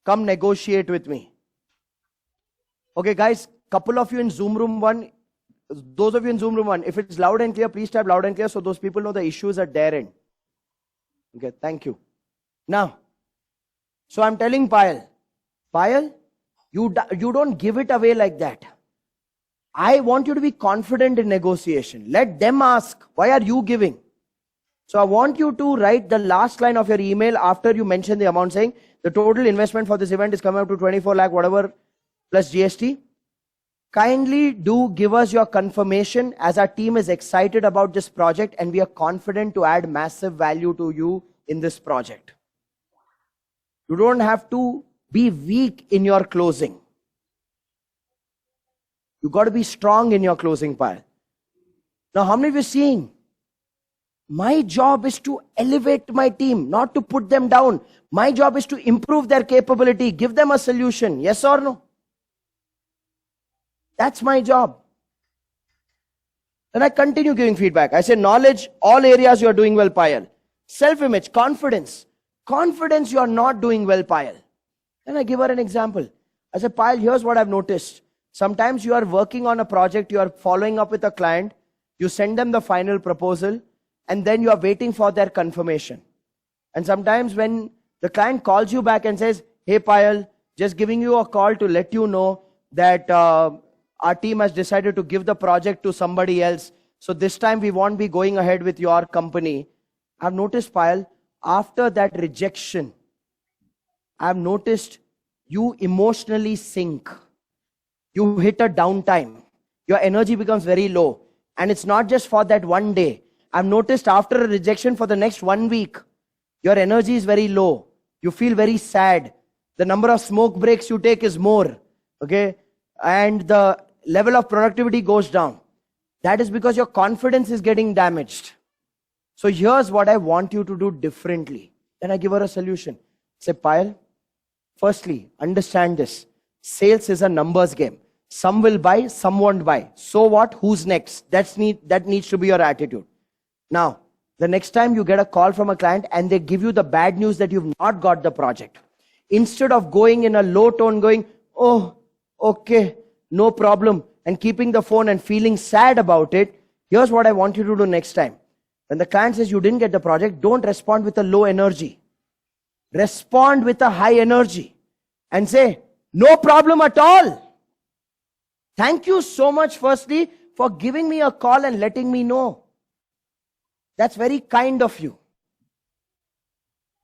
Come negotiate with me. Okay, guys, couple of you in Zoom room 1, those of you in Zoom room 1, if it's loud and clear, please type loud and clear so those people know the issues at their end. Okay, thank you. Now, so I'm telling Payal, you don't give it away like that. I want you to be confident in negotiation. Let them ask, why are you giving? So I want you to write the last line of your email after you mention the amount, saying the total investment for this event is coming up to 24 lakh whatever plus GST. Kindly do give us your confirmation, as our team is excited about this project and we are confident to add massive value to you in this project. You don't have to be weak in your closing. You got to be strong in your closing, Payal. Now, how many of you are seeing? My job is to elevate my team, not to put them down. My job is to improve their capability, give them a solution. Yes or no? That's my job. Then I continue giving feedback. I say knowledge, all areas you are doing well, Payal. Self-image, confidence. Confidence you are not doing well, Payal. Then I give her an example. I say, Payal, here's what I've noticed. Sometimes you are working on a project, you are following up with a client, you send them the final proposal, and then you are waiting for their confirmation. And sometimes when the client calls you back and says, hey Payal, just giving you a call to let you know that our team has decided to give the project to somebody else. So this time we won't be going ahead with your company. I've noticed, Payal, after that rejection, I've noticed you emotionally sink. You hit a downtime. Your energy becomes very low. And it's not just for that one day. I've noticed after a rejection for the next 1 week, your energy is very low. You feel very sad. The number of smoke breaks you take is more. Okay? And the level of productivity goes down. That is because your confidence is getting damaged. So here's what I want you to do differently. Then I give her a solution. Say, Payal, firstly, understand this. Sales is a numbers game. Some will buy, some won't buy. So what? Who's next? That needs to be your attitude. Now, the next time you get a call from a client and they give you the bad news that you've not got the project, instead of going in a low tone, going, oh, okay, no problem, and keeping the phone and feeling sad about it, here's what I want you to do next time. When the client says you didn't get the project, don't respond with a low energy. Respond with a high energy and say, no problem at all. Thank you so much, firstly, for giving me a call and letting me know. That's very kind of you.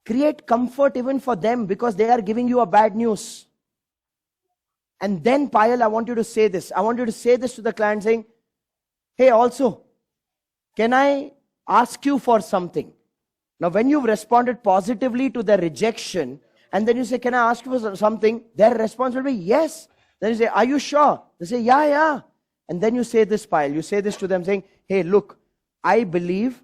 Create comfort even for them because they are giving you a bad news. And then, Payal, I want you to say this. I want you to say this to the client saying, hey, also, can I ask you for something? Now, when you've responded positively to the rejection, and then you say, can I ask you for something? Their response will be, yes. Then you say, are you sure? They say, yeah. And then you say this, Payal. You say this to them saying, hey, look, I believe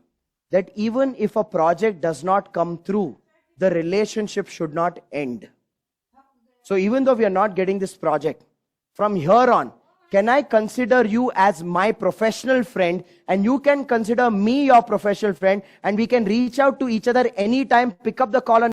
that even if a project does not come through, the relationship should not end. So even though we are not getting this project, from here on, can I consider you as my professional friend and you can consider me your professional friend and we can reach out to each other anytime, pick up the call on